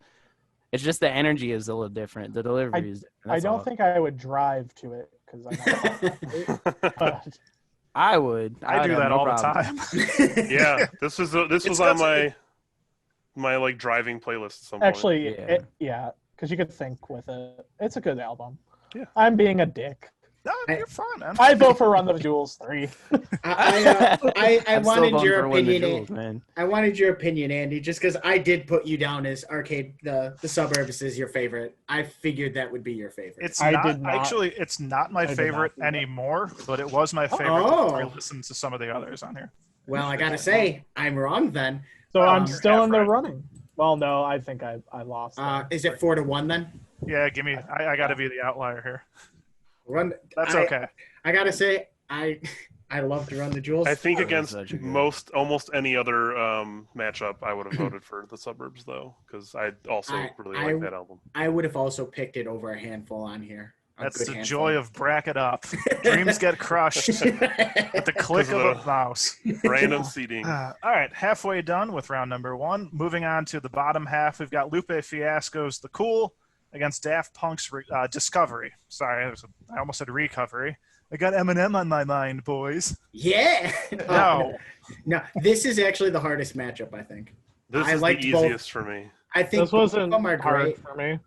It's just the energy is a little different. The delivery is different. I That's don't all. think I would drive to it because but I would. I would do have that no all problem. the time. Yeah, this was It's on got my like driving playlist at some point. actually, Yeah. because you could think with it. It's a good album. Yeah. I'm being a dick. No, you're fine, man. I vote for Run the Jewels 3. I I'm still wanted voting your for Run the opinion. Jewels, man. I wanted your opinion, Andy, just because I did put you down as Arcade. The Suburbs is your favorite. I figured that would be your favorite. It's I not did not- actually. It's not my I did not favorite do that. anymore, but it was my favorite Oh. before I listened to some of the others on here. Well, I gotta say, I'm wrong then. So I'm You're still half in the right. running. Well, no, I think I lost. Is it 4-1 then? Yeah, give me. I got to be the outlier here. Run. That's okay. I gotta say, I love to Run the Jewels. I think That was against such a good- almost any other matchup, I would have voted for the Suburbs though, because I also really like that album. I would have also picked it over a handful on here. A That's good the handful. joy of bracket up. Dreams get crushed at the click of a mouse. Random seating. All right, halfway done with round number one. Moving on to the bottom half, we've got Lupe Fiasco's "The Cool" against Daft Punk's "Discovery." Sorry, I almost said "Recovery." I got Eminem on my mind, boys. Yeah. No, This is actually the hardest matchup, I think. This I is the liked both. easiest for me. I think this both of wasn't them are hard great. for me.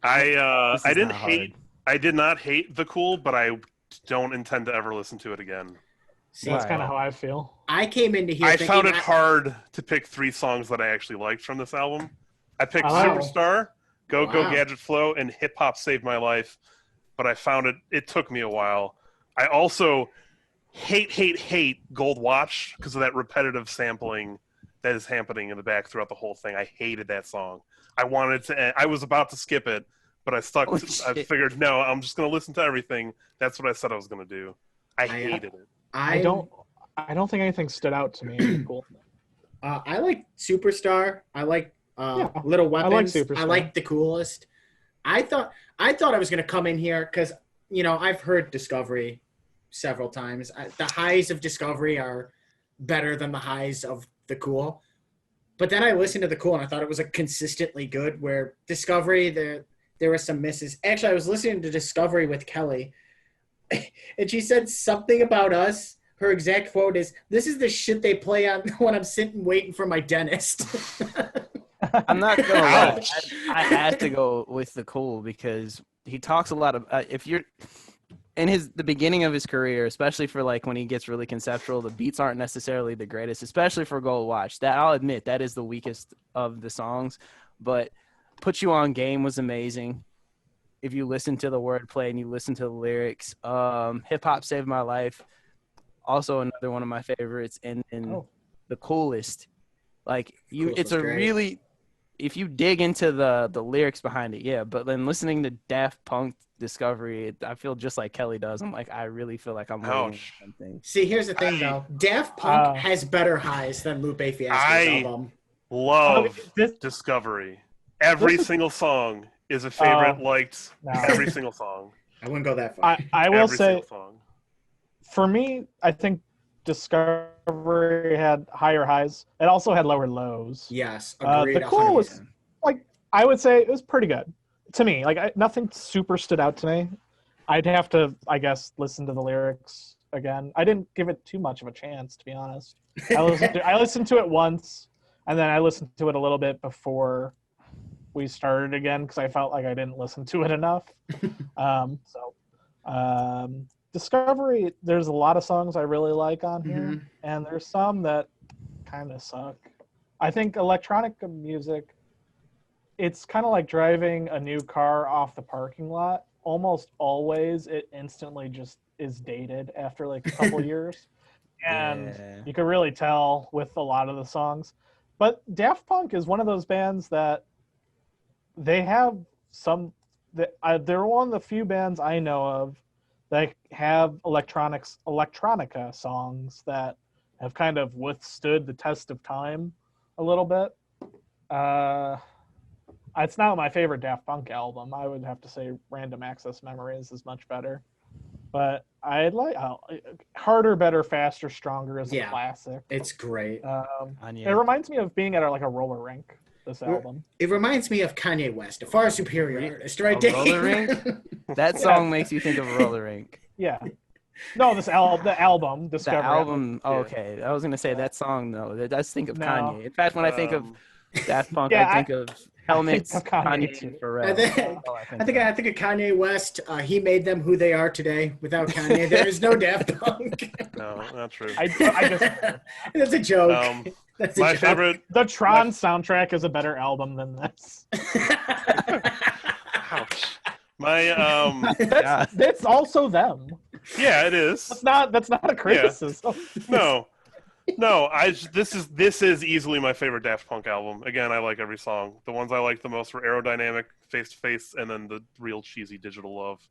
I This is didn't not hard. hate. I did not hate The Cool, but I don't intend to ever listen to it again. See, That's Right. kind of how I feel. I came into here I thinking found it hard to pick 3 songs that I actually liked from this album. I picked Wow. Superstar, Go Go Wow. Gadget Flow, and Hip Hop Saved My Life, but I found it took me a while. I also hate Gold Watch because of that repetitive sampling that is happening in the back throughout the whole thing. I hated that song. I wanted to. I was about to skip it, but I stuck. Oh, I shit. figured, no, I'm just going to listen to everything. That's what I said I was going to do. I hated it. I don't think anything stood out to me. Cool. I like Superstar. I like Yeah, Little like Weapons. Superstar. I like The Coolest. I thought I was gonna come in here because I've heard Discovery several times. The highs of Discovery are better than the highs of The Cool. But then I listened to The Cool and I thought it was consistently good. Where Discovery there were some misses. Actually, I was listening to Discovery with Kelly, and she said something about us. Her exact quote is, "This is the shit they play on when I'm sitting waiting for my dentist." I'm not gonna lie. I have to go with The Cool because he talks a lot of. If you're in the beginning of his career, especially for like when he gets really conceptual, the beats aren't necessarily the greatest, especially for Gold Watch. That I'll admit that is the weakest of the songs, but Put You On Game was amazing. If you listen to the wordplay and you listen to the lyrics, Hip Hop Saved My Life, also another one of my favorites, and The Coolest. Like Coolest it's was a great. really, if you dig into the lyrics behind it, yeah. But then listening to Daft Punk Discovery, I feel just like Kelly does. I'm like, I really feel like I'm waiting Ouch. for something. See, here's the thing, though. Daft Punk has better highs than Lupe Fiasco's album. Love This- Discovery. Every single song is a favorite, liked No. every single song. I wouldn't go that far. I will Every say, single song. for me, I think Discovery had higher highs. It also had lower lows. Yes, agreed. The Cool was 100%. like, I would say it was pretty good to me. Like nothing super stood out to me. I'd have to, I guess, listen to the lyrics again. I didn't give it too much of a chance, to be honest. I listened to it once, and then I listened to it a little bit before we started again because I felt like I didn't listen to it enough. Discovery, there's a lot of songs I really like on here, and there's some that kind of suck. I think electronic music, it's kind of like driving a new car off the parking lot. Almost always, it instantly just is dated after like a couple years. And you can really tell with a lot of the songs. But Daft Punk is one of those bands that they have they're one of the few bands I know of that have electronica songs that have kind of withstood the test of time a little bit. It's not my favorite Daft Punk album. I would have to say Random Access Memories is much better. But I like Harder, Better, Faster, Stronger is a classic. It's great. It reminds me of being at like a roller rink, this album. It reminds me of Kanye West, a far superior artist, right, Dave? Roller rink? That song makes you think of a roller rink. Yeah. No, the album, Discovery. The album, okay. I was going to say that song, no. That does think of Kanye. In fact, when I think of Daft Punk, I think of Helmets, Kanye, and Pharrell. I think of Kanye West. He made them who they are today. Without Kanye, there is no Daft Punk. No, not true. I just That's a joke. That's my favorite. The Tron soundtrack is a better album than this. Ouch. My that's also them. Yeah, it is. That's not a criticism. Yeah. No. This is easily my favorite Daft Punk album. Again, I like every song. The ones I liked the most were Aerodynamic, Face to Face, and then the real cheesy Digital Love.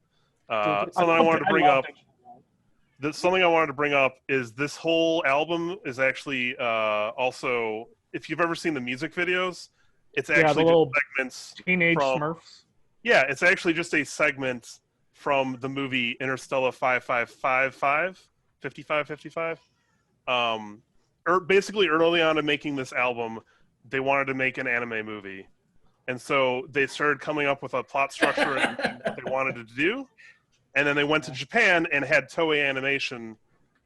Something I wanted to bring up is this whole album is actually also, if you've ever seen the music videos, it's actually the just segments teenage Smurfs. Yeah, it's actually just a segment from the movie Interstellar 5555. Basically, early on in making this album, they wanted to make an anime movie. And so they started coming up with a plot structure and what they wanted to do. And then they went to Japan and had Toei Animation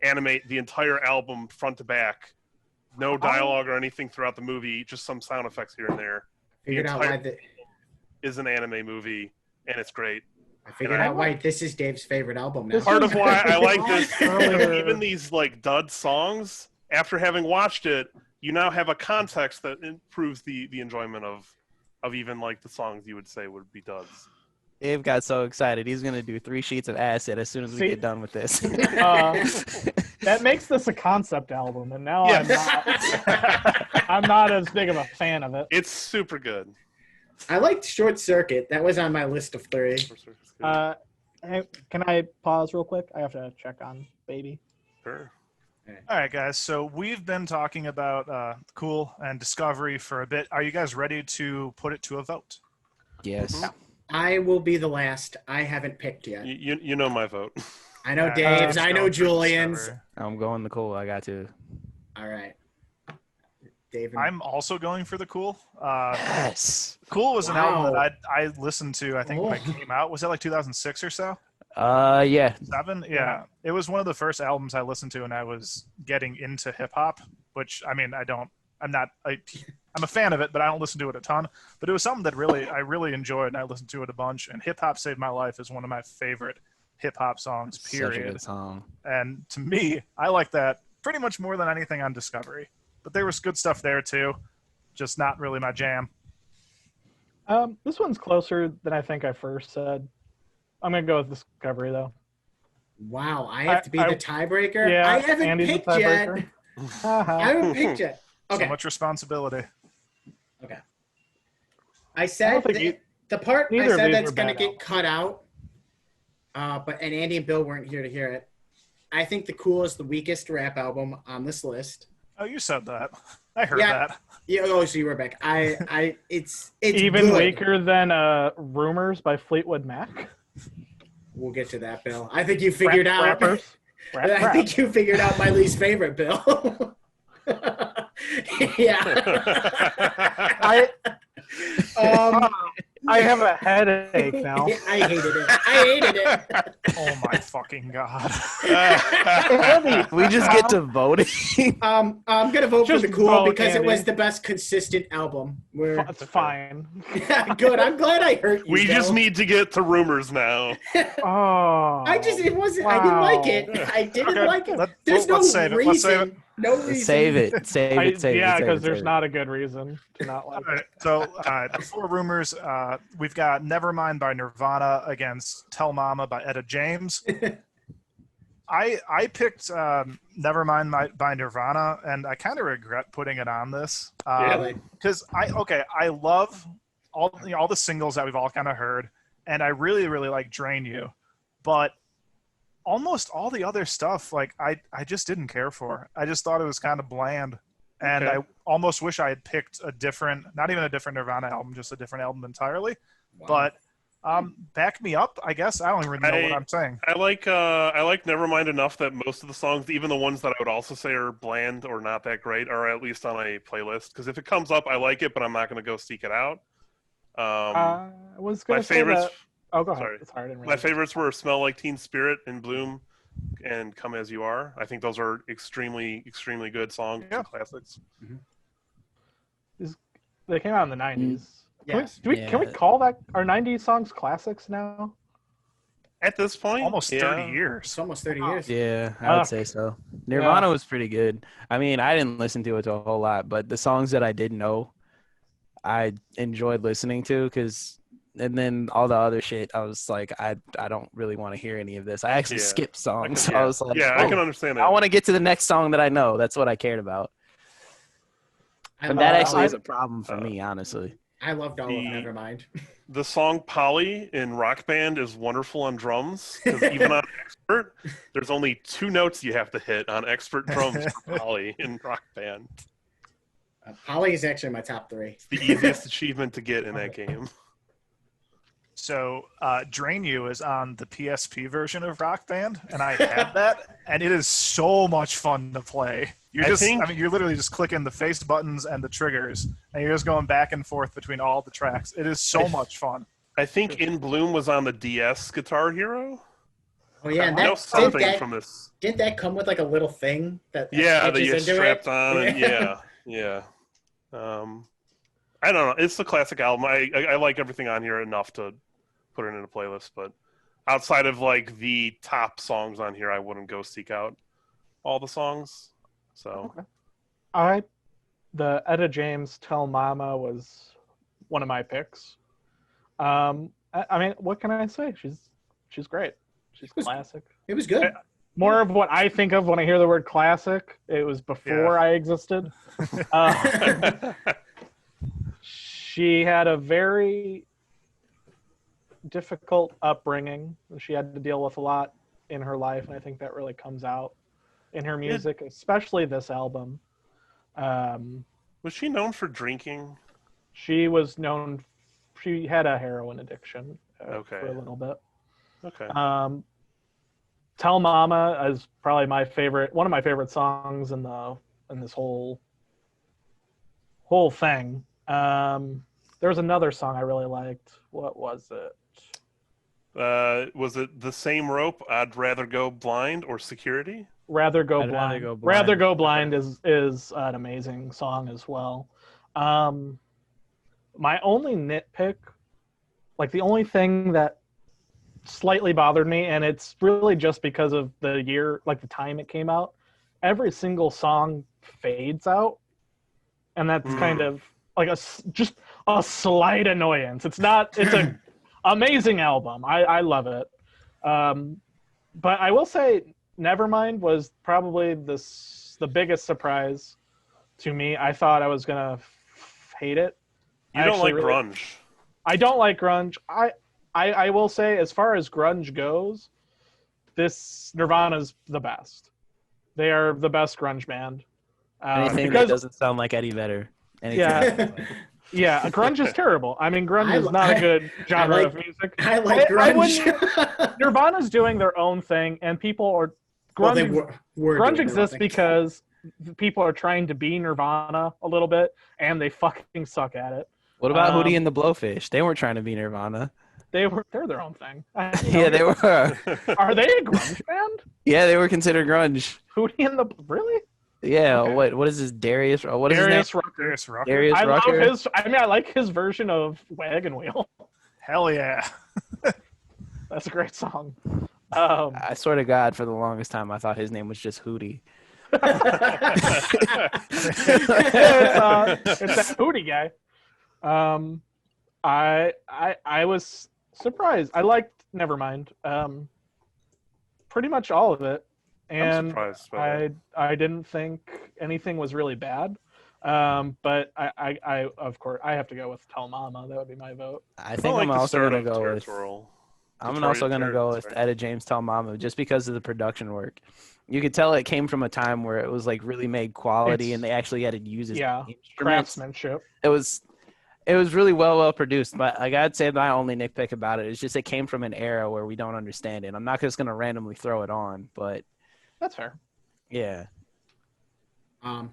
animate the entire album front to back. No dialogue or anything throughout the movie, just some sound effects here and there. Figured out why is an anime movie, and it's great. I figured out why this is Dave's favorite album now. Part of why I like this, even these like dud songs, after having watched it, you now have a context that improves the enjoyment of even like the songs you would say would be duds. Dave got so excited. He's going to do 3 sheets of acid as soon as we get done with this. That makes this a concept album, and now I'm not as big of a fan of it. It's super good. I liked Short Circuit. That was on my list of 3. Hey, can I pause real quick? I have to check on Baby. Sure. All right, guys. So we've been talking about Cool and Discovery for a bit. Are you guys ready to put it to a vote? Yes. I will be the last. I haven't picked yet. You know my vote. I know Dave's. I know Julian's. I'm going the Cool. I got to. All right. David. I'm also going for the Cool. Yes. Cool was an album that I listened to, I think, when it came out. Was that like 2006 or so? Yeah. 7? Yeah. It was one of the first albums I listened to, and I was getting into hip-hop, which, I mean, I'm a fan of it, but I don't listen to it a ton. But it was something that I really enjoyed, and I listened to it a bunch. And Hip Hop Saved My Life is one of my favorite hip-hop songs, period. Such a good song. And to me, I like that pretty much more than anything on Discovery. But there was good stuff there, too. Just not really my jam. This one's closer than I think I first said. I'm going to go with Discovery, though. Wow, I have to be the tiebreaker? Yeah, I haven't Andy's picked the yet. tiebreaker. I haven't picked yet. Okay. So much responsibility. Okay. I said the part I said that's going to get cut out, and Andy and Bill weren't here to hear it. I think The Cool is the weakest rap album on this list. Oh, you said that. I heard that. Yeah. Oh, so you were back. It's even good. weaker than Rumors by Fleetwood Mac. We'll get to that, Bill. I think you figured out. Rappers. I think you figured out my least favorite, Bill. Yeah. I have a headache now. I hated it. Oh my fucking god. Andy, We just get to voting. I'm gonna vote for Just the Cool vote, because it Andy. was the best consistent album. it's fine. Good. I'm glad I hurt you. We just Bill. need to get to rumors now. Oh. It wasn't. I didn't like it. Wow. I didn't Okay, like it. let's There's no save it. reason. Let's save it. No reason. Save it. Save it. Save Yeah, it. save because it, there's save not a good reason to not like All right, so before rumors, we've got Nevermind by Nirvana against Tell Mama by Etta James. I picked Nevermind by Nirvana, and I kind of regret putting it on this Really? because I love all the singles that we've all kind of heard, and I really like Drain You, but almost all the other stuff like I just didn't care for. I just thought it was kind of bland, and Okay. I almost wish I had picked a different, not even a different Nirvana album, just a different album entirely. Wow. But back me up, I guess. I don't even know what I'm saying. I like Nevermind enough that most of the songs, even the ones that I would also say are bland or not that great, are at least on a playlist. Because if it comes up, I like it, but I'm not going to go seek it out. I was My gonna say favorites. that. Oh, go ahead. Sorry. Sorry, I didn't My realize. favorites were Smell Like Teen Spirit and Bloom and Come As You Are. I think those are extremely good songs Yeah. and classics. They came out in the 90s. Yes. Can we Yeah. call that our 90s songs classics now? At this point, Almost yeah. 30 It's years. almost 30 years. Yeah, I would say so. Nirvana was pretty good. I mean, I didn't listen to it a whole lot, but the songs that I did know, I enjoyed listening to and then all the other shit, I was like, I don't really want to hear any of this. I actually Yeah. skipped songs. Yeah. I was like, I can understand that. I want to get to the next song that I know. That's what I cared about. And that actually is a problem for me, honestly. I loved all of The- Nevermind. The song Polly in Rock Band is wonderful on drums because even on Expert, there's only 2 notes you have to hit on Expert drums for Polly in Rock Band. Polly is actually my top 3. It's the easiest achievement to get in that game. So Drain You is on the PSP version of Rock Band, and I had that, and it is so much fun to play. You're literally just clicking the face buttons and the triggers, and you're just going back and forth between all the tracks. It is so much fun. I think In Bloom was on the DS Guitar Hero. Oh yeah, and I know that, something from this. didn't that come with like a little thing that Yeah, that hitches you into strapped it? on. And yeah. I don't know. It's the classic album. I like everything on here enough to put it in a playlist, but outside of like the top songs on here, I wouldn't go seek out all the songs. So The Etta James Tell Mama was one of my picks. I mean, what can I say? She's great. She's classic. It was good. More of what I think of when I hear the word classic. It was before I existed. She had a very difficult upbringing. She had to deal with a lot in her life, and I think that really comes out in her music, especially this album. Was she known for drinking? She was known. She had a heroin addiction Okay. for a little bit. Okay. Tell Mama is probably one of my favorite songs in this whole thing. There was another song I really liked. What was it? Was it The Same Rope, I'd Rather Go Blind, or Security? Rather Go I'd Blind. Rather Go Blind. Rather Go Blind is an amazing song as well. My only nitpick, like the only thing that slightly bothered me, and it's really just because of the year, like the time it came out, every single song fades out, and that's kind of like just a slight annoyance. It's an amazing album. I love it. But I will say Nevermind was probably the biggest surprise to me. I thought I was gonna hate it. You don't like grunge. I don't like grunge. I will say, as far as grunge goes, this Nirvana's the best. They are the best grunge band. Anything that doesn't sound like Eddie Vedder. Yeah, grunge is terrible. I mean, grunge is not a good genre of music. I like grunge. Nirvana's doing their own thing, and people are grunge. Grunge exists because people are trying to be Nirvana a little bit, and they fucking suck at it. What about Hootie and the Blowfish? They weren't trying to be Nirvana. They're their own thing. Yeah, they were. Are they a grunge band? Yeah, they were considered grunge. Hootie and the really? Yeah. Okay. What is this? Darius? What is Darius his name? Rucker. Darius Rucker. Darius I love Rucker. his. I mean, I like his version of Wagon Wheel. Hell yeah. That's a great song. I swear to God, for the longest time, I thought his name was just Hootie. It's that Hootie guy. I was surprised. I liked Nevermind. Pretty much all of it, I'm and surprised by that. I didn't think anything was really bad. But I of course I have to go with Tell Mama. That would be my vote. I think I'm also gonna go with. I'm also gonna go with sorry. Etta James Tell Mama just because of the production work. You could tell it came from a time where it was like really made quality, and they actually had to use his instruments. Craftsmanship. It was really well produced. But I gotta say my only nitpick about it is just it came from an era where we don't understand it. I'm not just gonna randomly throw it on, but That's fair. yeah. I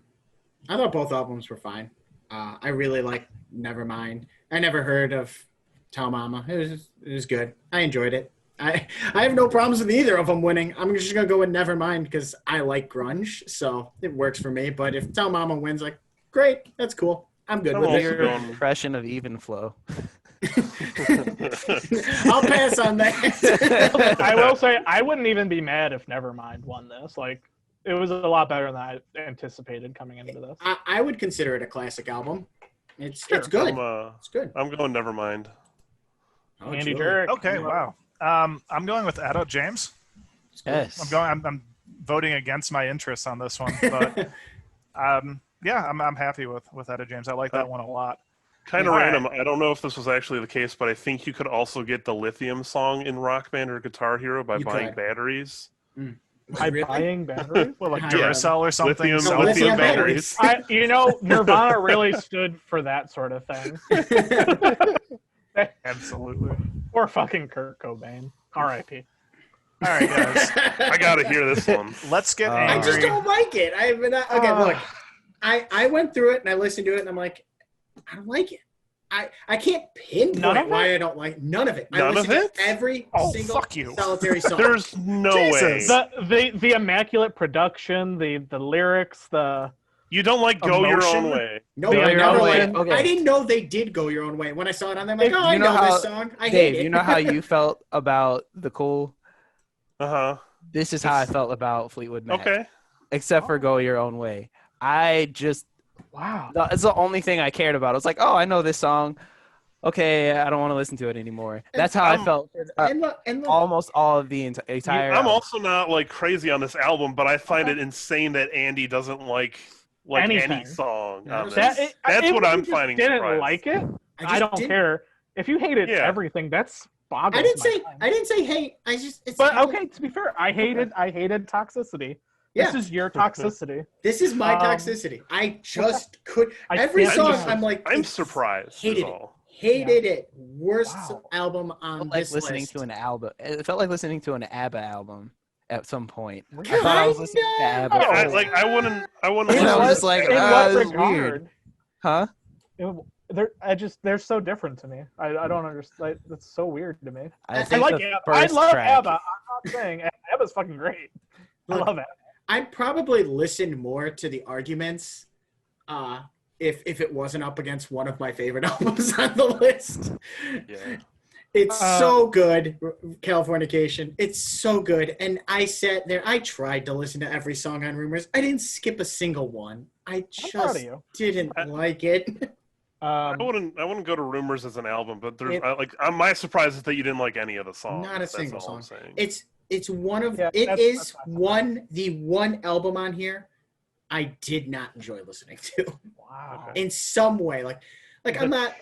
thought both albums were fine. I really like Nevermind. I never heard of Tell Mama. It was good. I enjoyed it. I have no problems with either of them winning. I'm just gonna go with Nevermind because I like grunge, so it works for me. But if Tell Mama wins, like, great, that's cool. I'm good with also it. Your going- impression of Even Flow. I'll pass on that. I will say I wouldn't even be mad if Nevermind won this. Like, it was a lot better than I anticipated coming into this. I would consider it a classic album. It's Sure. good. I'm It's good. going Nevermind. Oh, Andy Julian. Jerrick. Okay, wow. I'm going with Etta James. Yes. I'm voting against my interests on this one, but yeah, I'm happy with Etta James. I like that one a lot. Kind of All random. I don't know if this was actually the case, but I think you could also get the Lithium song in Rock Band or Guitar Hero by You buying could. batteries. By Really? buying batteries? Well, like Yeah. Duracell or something. Lithium, No, So- lithium lithium batteries. Nirvana really stood for that sort of thing. Absolutely. Or fucking Kurt Cobain. R.I.P. All right, guys. I gotta hear this one. Let's get I angry. just don't like it. Okay, look. I went through it and I listened to it and I'm like, I don't like it. I can't None pinpoint of why it? I don't like none of it. I None of listened it? to every Oh, single fuck you. solitary song. There's no way. Jesus. The immaculate production, the lyrics, the You don't like Go Your Emotion? Own Way. No, The I never Way. liked. Okay. I didn't know they did Go Your Own Way. When I saw it on there, I'm like, Dave, oh, I you know know how- this song. I Dave, hate it. you know how you felt about The Cool? Uh-huh. This is how I felt about Fleetwood Mac. Okay. Except for Go Your Own Way. wow. It's the only thing I cared about. It's like, oh, I know this song. Okay, I don't want to listen to it anymore. That's how I felt. and look, Almost all of the entire. I'm album. also not like crazy on this album, but I find it insane that Andy doesn't like any Anything. song on this. That's That's what if I'm you just finding Didn't surprising. like it. just I don't didn't- care. If you hated Yeah. everything, that's boggles I didn't my say mind. I didn't say hate. I just it's But okay, to be fair, I hated toxicity. Yeah. This is your toxicity. This is my Um, toxicity. I just could I every can't song. just- I'm like I'm it's- surprised. Hated is it. all. Hated it. Worst Wow. album It on felt like this listening list. to an album. It felt like listening to an ABBA album at some point. I Kinda. thought I was listening to ABBA. Yeah, I, Oh. like I wouldn't. And In I was what- just like, in ah, what this is regard? weird. Huh? They're so different to me. I don't understand. That's so weird to me. I think like the ABBA. I first love track- ABBA. I'm not saying ABBA's fucking great. I Look, love it. I'd probably listen more to the arguments if it wasn't up against one of my favorite albums on the list. Yeah. It's so good, Californication. It's so good. And I sat there, I tried to listen to every song on Rumors. I didn't skip a single one. I I'm proud of just you. didn't like it. I wouldn't go to Rumors as an album, but there's It- my surprise is that you didn't like any of the songs. Not a That's single all I'm song. saying. It's one of Yeah, it that's- is that's fine. the one album on here I did not enjoy listening to Wow. in some way. Like I'm not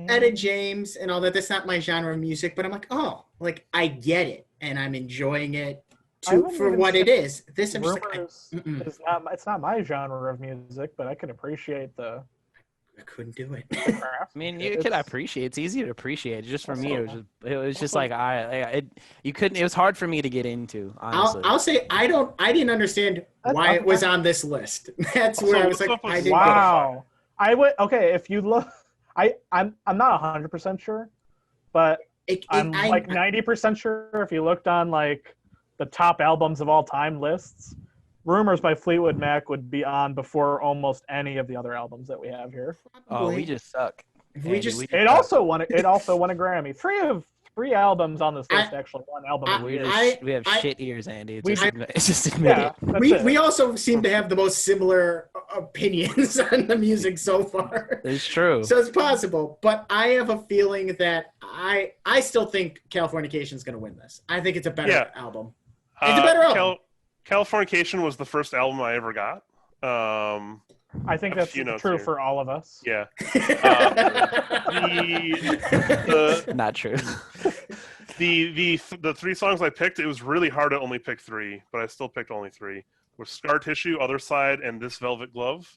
Etta James and all that. That's not my genre of music, but I'm like, oh, like I get it and I'm enjoying it I to wouldn't for even what say it is. This I'm just like, Rumors mm-mm. is not. It's not my genre of music, but I can appreciate the I couldn't do it. craft. I mean, you It's- could appreciate. It's easy to appreciate. Just for me, Also- it was just also- like you couldn't. It was hard for me to get into. Honestly, I'll say I didn't understand why it was on this list. That's where I was what's like, up with I didn't. Wow. I would. Okay, if you look, I'm not 100% sure, but I'm like 90% sure if you looked on like the top albums of all time lists, Rumors by Fleetwood Mac would be on before almost any of the other albums that we have here. Oh, we just suck. It also won a Grammy. Three albums on this list actually won album of the year. We have shit ears, Andy. Just admit it. We also seem to have the most similar opinions on the music so far. It's true. So it's possible, but I have a feeling that I still think Californication is going to win this. I think it's a better album. It's a better album. Californication was the first album I ever got. I think that's true for all of us. Yeah. Not true. The three songs I picked, it was really hard to only pick three, but I still picked only three. With Scar Tissue, Other Side, and This Velvet Glove.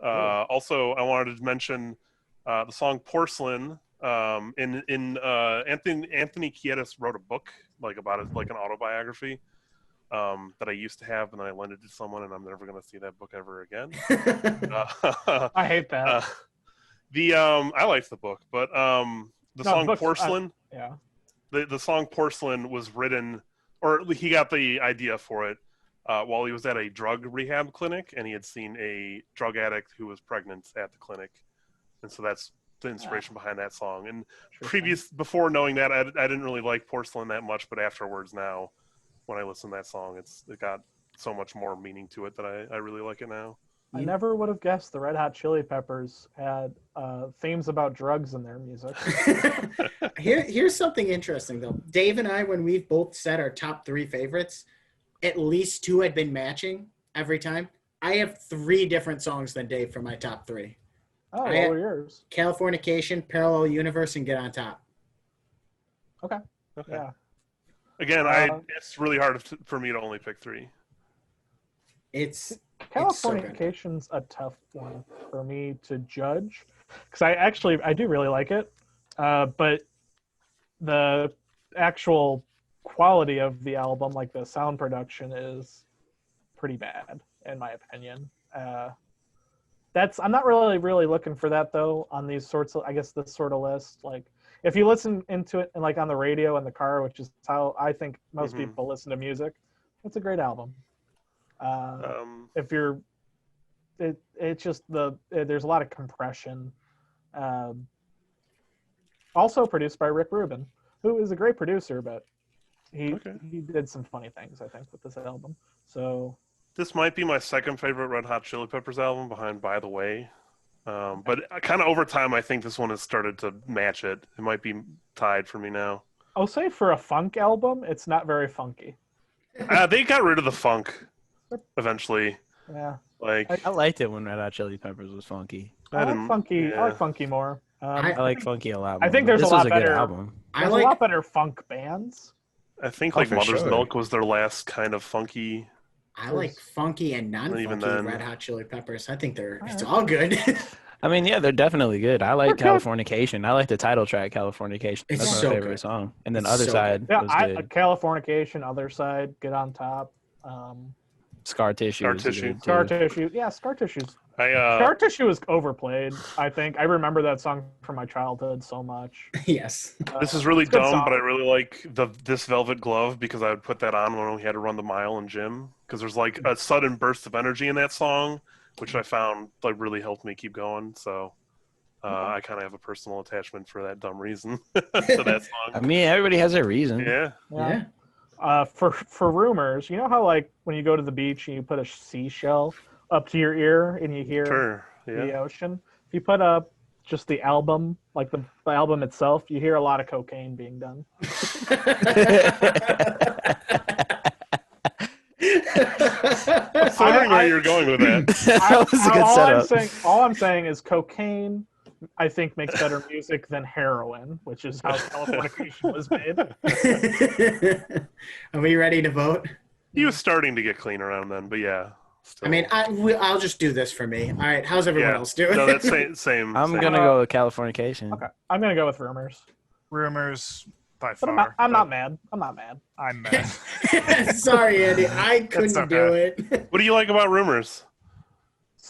Also, I wanted to mention the song Porcelain. Anthony Kiedis wrote a book about it, like an autobiography. That I used to have, and then I lent it to someone, and I'm never going to see that book ever again. I hate that. I liked the book, but the song Porcelain. The song Porcelain was written, or he got the idea for it while he was at a drug rehab clinic, and he had seen a drug addict who was pregnant at the clinic, and so that's the inspiration behind that song. And before knowing that, I didn't really like Porcelain that much, but afterwards now, when I listen to that song, it got so much more meaning to it that I really like it now. I never would have guessed the Red Hot Chili Peppers had themes about drugs in their music. Here's something interesting, though. Dave and I, when we've both said our top three favorites, at least two had been matching every time. I have three different songs than Dave for my top three. Oh, what were yours? Californication, Parallel Universe, and Get on Top. Okay. Yeah. Again, it's really hard for me to only pick three. Californication's a tough one for me to judge because I do really like it, but the actual quality of the album, like the sound production, is pretty bad in my opinion. I'm not really looking for that though on these sorts of, I guess, this sort of list. Like if you listen into it and like on the radio in the car, which is how I think most people listen to music, it's a great album. If you're, it's just there's a lot of compression. Also produced by Rick Rubin, who is a great producer, but he did some funny things I think with this album. So this might be my second favorite Red Hot Chili Peppers album behind By the Way. But kind of over time, I think this one has started to match it. It might be tied for me now. I'll say for a funk album, it's not very funky. They got rid of the funk eventually. Yeah. I liked it when Red Hot Chili Peppers was funky. I like funky more. I like funky a lot more. I think there's a lot better good album. There's a lot better funk bands. I think Mother's Milk was their last kind of funky. I like funky and non-funky Red Hot Chili Peppers. I think it's all good. I mean, yeah, they're definitely good. I like Californication. I like the title track, Californication. That's my favorite song. And then Other Side was good. Californication, Other Side, Get on Top. Scar Tissue. Scar Tissue. Yeah, Scar Tissue. Scar Tissue is overplayed, I think. I remember that song from my childhood so much. Yes. This is really dumb, but I really like This Velvet Glove because I would put that on when we had to run the mile in gym. Because there's like a sudden burst of energy in that song, which I found really helped me keep going. So I kind of have a personal attachment for that dumb reason to that song. I mean, everybody has their reason. Yeah. For Rumors, you know how like when you go to the beach and you put a seashell up to your ear and you hear the ocean? If you put up just the album, like the album itself, you hear a lot of cocaine being done. I'm wondering where you're going with that. That was a good setup. All I'm saying is cocaine, I think, makes better music than heroin, which is how Californication was made. Are we ready to vote? He was starting to get clean around then, but yeah. Still. I mean, I'll just do this for me. All right, how's everyone else doing? No, that's same. I'm going to go with Californication. Okay, I'm going to go with Rumors. Rumors by but far. I'm not mad. I'm mad. Sorry, Andy. I couldn't do it. What do you like about Rumors?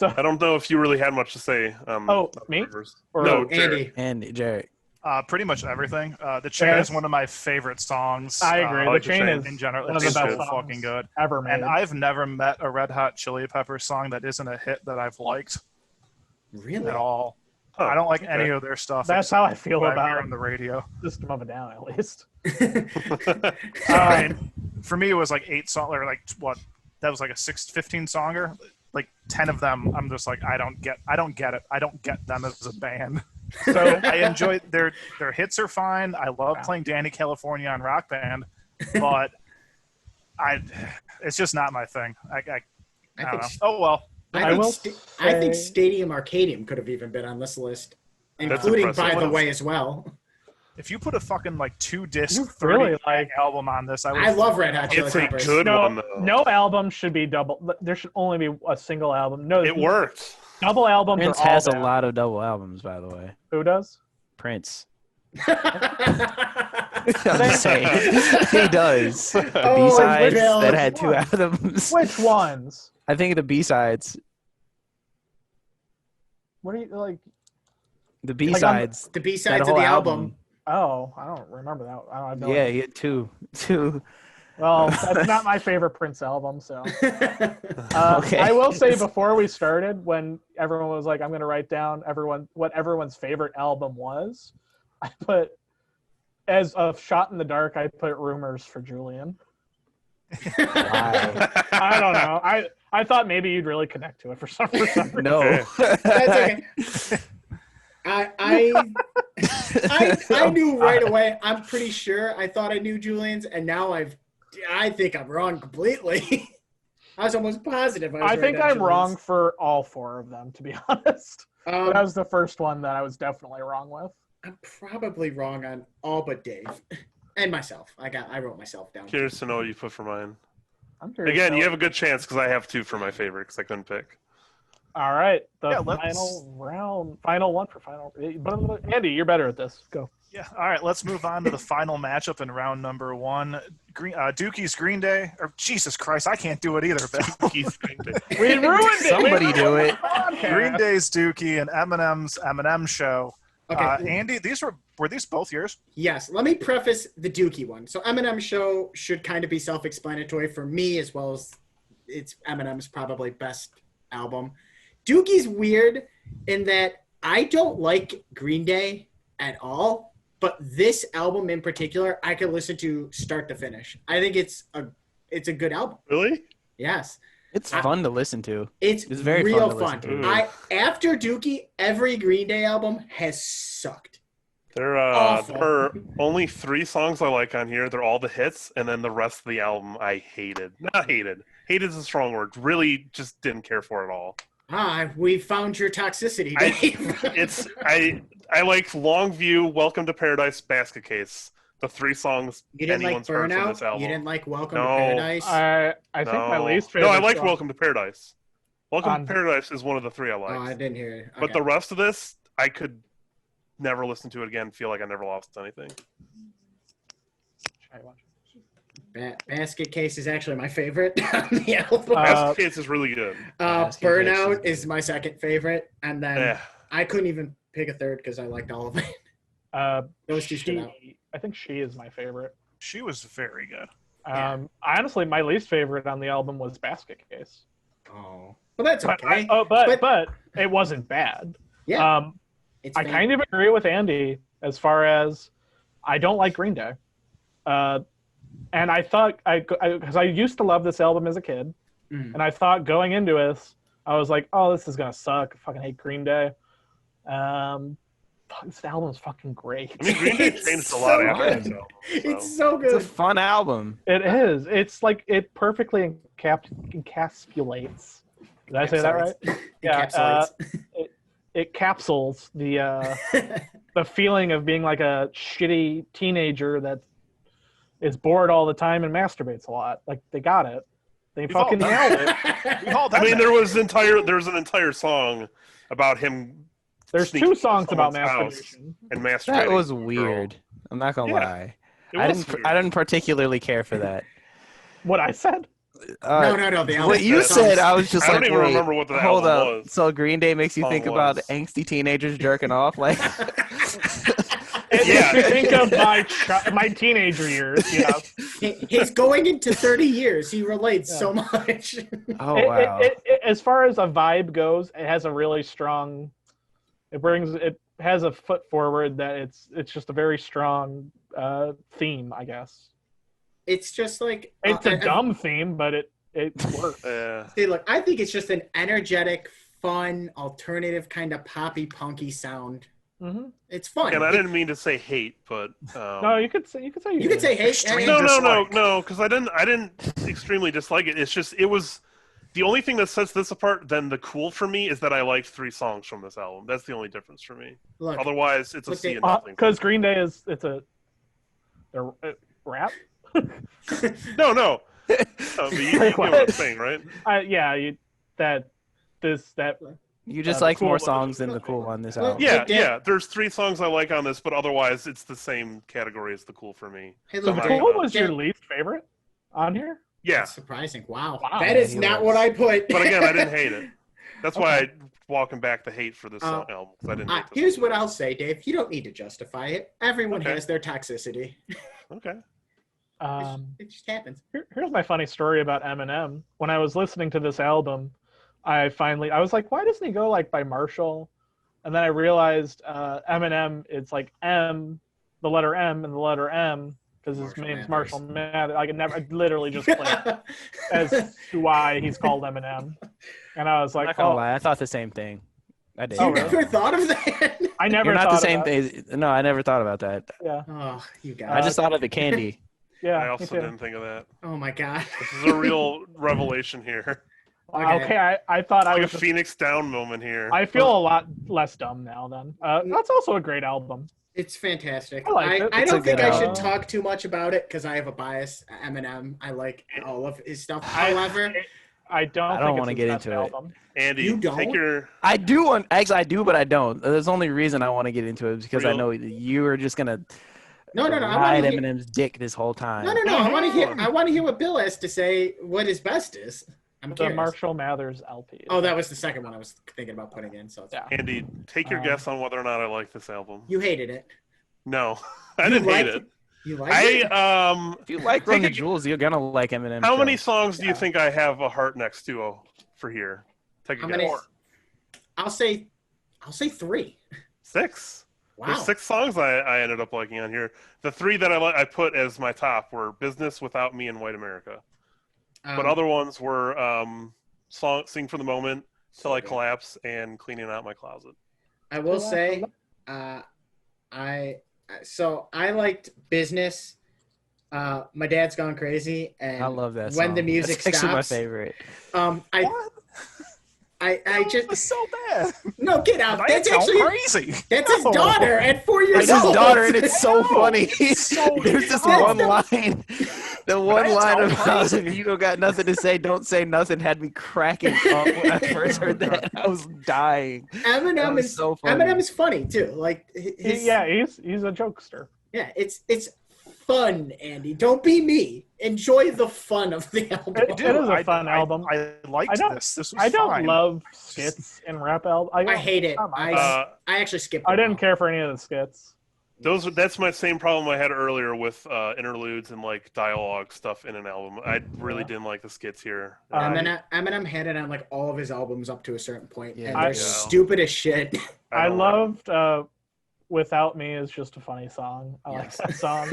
So, I don't know if you really had much to say. Me? Or No, Andy. And Jerrick. Pretty much everything. The Chain is one of my favorite songs. I agree. like The The Chain Chain. is in general. one of It's the best so songs fucking good. ever made. And I've never met a Red Hot Chili Peppers song that isn't a hit that I've liked Really? at all. Oh, I don't like okay. any of their stuff. That's except how I feel what I hear about on the radio. System of a Down, at least. For me, it was like 8 songs, or like what? That was like a 15 songer. Like 10 of them, I'm just like, I don't get it. I don't get them as a band. So I enjoy their hits are fine. I love playing Danny California on Rock Band, but it's just not my thing. I don't know. Oh well. I think Stadium Arcadium could have even been on this list, including impressive. By the Way as well. If you put a fucking like 2-disc Really 30 album on this, I love Red Hot Chili It's a Peppers. good one, though. No album should be double. There should only be a single album. No, It worked. double albums Prince are all has a bad. lot of double albums, by the way. Who does? Prince. I'm just saying. He does. The B-sides Bill. that had 2 albums. Which ones? I think the B-sides. What are you like? The B-sides. The B-sides that of whole the album. Oh, I don't remember that. I don't have no Yeah, idea. he had two. Well, that's not my favorite Prince album. So Okay. I will say before we started, when everyone was like, "I'm going to write down what everyone's favorite album was," I put as a shot in the dark. I put Rumors for Julian. Why? I don't know. I thought maybe you'd really connect to it for some reason. No. That's okay. I knew right away. I'm pretty sure I thought I knew Julian's, and now I think I'm wrong completely. I was almost positive. I think I'm wrong for all 4 of them, to be honest. That was the first one that I was definitely wrong with. I'm probably wrong on all but Dave and myself. I wrote myself down. Curious to know what you put for mine. I'm curious. Again, you have a good chance because I have 2 for my favorite because I couldn't pick. All right, Yeah, final one for final. Andy, you're better at this. Go. Yeah. All right. Let's move on to the final matchup in round number 1. Dookie's Green Day. Or Jesus Christ, I can't do it either. Keith Green Day. We ruined it. Somebody do it. Green Day's Dookie and Eminem's Eminem Show. Okay. Andy, were these both yours? Yes. Let me preface the Dookie one. So Eminem Show should kind of be self-explanatory for me, as well as it's Eminem's probably best album. Dookie's weird in that I don't like Green Day at all, but this album in particular, I could listen to start to finish. I think it's a good album. Really? Yes. It's fun to listen to. It's very real fun to fun. listen to. After Dookie, every Green Day album has sucked. There are only 3 songs I like on here. They're all the hits, and then the rest of the album I hated. Not hated. Hated is a strong word. Really just didn't care for at all. We found your toxicity, Dave. I like Longview, Welcome to Paradise, Basket Case. The 3 songs You didn't like anyone's heard from this Burnout? album. You didn't like Welcome No. to Paradise? I think my least favorite. No, I like song- Welcome to Paradise. Welcome On- to Paradise is one of the 3 I like. Oh, I didn't hear it. But the rest of this, I could never listen to it again. Feel like I never lost anything. Basket Case is actually my favorite on the album. Basket Case is really good. Basket Case Burnout is is my second favorite, and then Yeah. I couldn't even pick a third because I liked all of it. Those 2 stood out. I think She is my favorite. She was very good. Honestly, my least favorite on the album was Basket Case. Oh, well, that's But, okay. but it wasn't bad. Yeah, it's I fine. kind of agree with Andy as far as I don't like Green Day. And I thought, because I used to love this album as a kid, Mm. and I thought going into this, I was like, oh, this is going to suck. I fucking hate Green Day. This album's fucking great. I mean, Green Day changed a lot after this album. It's so It's a good. fun album. It is. It's like it perfectly encapsulates. Did I say that right? Yeah. Encapsulates. It capsules the feeling of being like a shitty teenager that is bored all the time and masturbates a lot. Like they got it. They We've all fucking done nailed it. We've all I done mean, that. there's an entire song about him. There's sneaking 2 songs into about someone's house masturbation. and masturbating. That was to a girl. weird. I'm not gonna Yeah. lie. It I was didn't. weird. I didn't particularly care for that. What I said? No. The album. What you said, I was just I like, don't even wait, remember what the hold album up. was. So Green Day makes you Song think about was. angsty teenagers jerking off, like. It Yeah. makes me think of my teenager years. Yeah. He's going into 30 years. He relates so much. Oh wow. As far as a vibe goes, it has a really strong. It has a foot forward that it's just a very strong theme, I guess. It's just like It's a dumb theme, but it works. See, look, I think it's just an energetic, fun, alternative kind of poppy, punky sound. Mm-hmm. It's fun. And I didn't mean to say hate, but No, you could say You could say hate. Extreme no, dislike. because I didn't extremely dislike it. It's just it was the only thing that sets this apart than the cool for me is that I liked 3 songs from this album. That's the only difference for me. Look, Otherwise, it's a look, sea and nothing. because Green Day they're rap. No. But you get what I'm saying, right? You just the like cool more one. songs than the cool on this album. Yeah. There's 3 songs I like on this, but otherwise, it's the same category as the cool for me. Hey, So look, the I'm Dave, not cool gonna- was your least favorite on here? Yeah, That's surprising. Wow. Wow. That is Yeah, he not was. what I put. but again, I didn't hate it. That's why I walking back the hate for this album. 'Cause I didn't. Hate this Here's one. what I'll say, Dave. You don't need to justify it. Everyone Okay. has their toxicity. Okay. It just happens. Here's my funny story about Eminem. When I was listening to this album, I was like, why doesn't he go like by Marshall? And then I realized Eminem, it's like M, the letter M and the letter M, because his Marshall name's Mathers. Marshall Mathers. I literally just clicked as to why he's called Eminem. And I was I'm like, not gonna lie, I thought the same thing. I did. You Oh, really? never thought of that? I never You're not the thought same about it. thing. No, I never thought about that. Yeah, Oh, you guys. I just thought of the candy. yeah. I me also too. didn't think of that. Oh my god. This is a real revelation here. Okay, I thought I Like a was just, Phoenix Down moment here. I feel a lot less dumb now then. That's also a great album. It's fantastic. I liked it. I It's a don't think good I should album. talk too much about it because I have a bias. Eminem, I like all of his stuff. I However, don't wanna it's get his best into it. album. Andy, You don't? take your. I do want. Actually, I do, but I don't. There's the only reason I want to get into it is because I Real? know you were just gonna no. I ride want to hear. Eminem's dick this whole time. No. I want to hear. I want to hear what Bill has to say. What his best is. I'm The curious. Marshall Mathers LP. Oh, that was the second one I was thinking about putting in. So it's, Yeah. Andy, take your guess on whether or not I like this album. you hated it. No, I You didn't hate liked it. You liked it? If you like Run the Jewels, you're gonna like Eminem. How Show. many songs do you think I have a heart next to for here? Take a How guess. many? I'll say 3. 6. Wow. There's 6 songs I ended up liking on here. The 3 that I put as my top were "Business," "Without Me," and "White America." But other ones were "Sing for the Moment," "Till I good. Collapse," and "Cleaning Out My Closet." I will say, I liked Business. My Dad's Gone Crazy, and I love that. When song. the music That's actually my stops. favorite. I just was so bad. no get out. I That's sound actually crazy. that's his No. daughter at 4 years It's his old. daughter, and it's so funny. so There's this dumb. one line. The one That's line how about crazy. if you got nothing to say, don't say nothing had me cracking up when I first heard that. I was dying. That Eminem was is so funny. Eminem is funny too. Like his, He's a jokester. yeah, it's fun, Andy. Don't be me. Enjoy the fun of the album. It is a fun album. I liked I don't- this. This was I don't fine. love skits in rap albums. I hate it. Uh, I actually skipped. I them didn't all. care for any of the skits. That's my same problem I had earlier with interludes and like dialogue stuff in an album. I really didn't like the skits here. Eminem had it on like all of his albums up to a certain point, Yeah. and they're I- stupid as shit. I don't like loved "Without Me" is just a funny song. I like that song.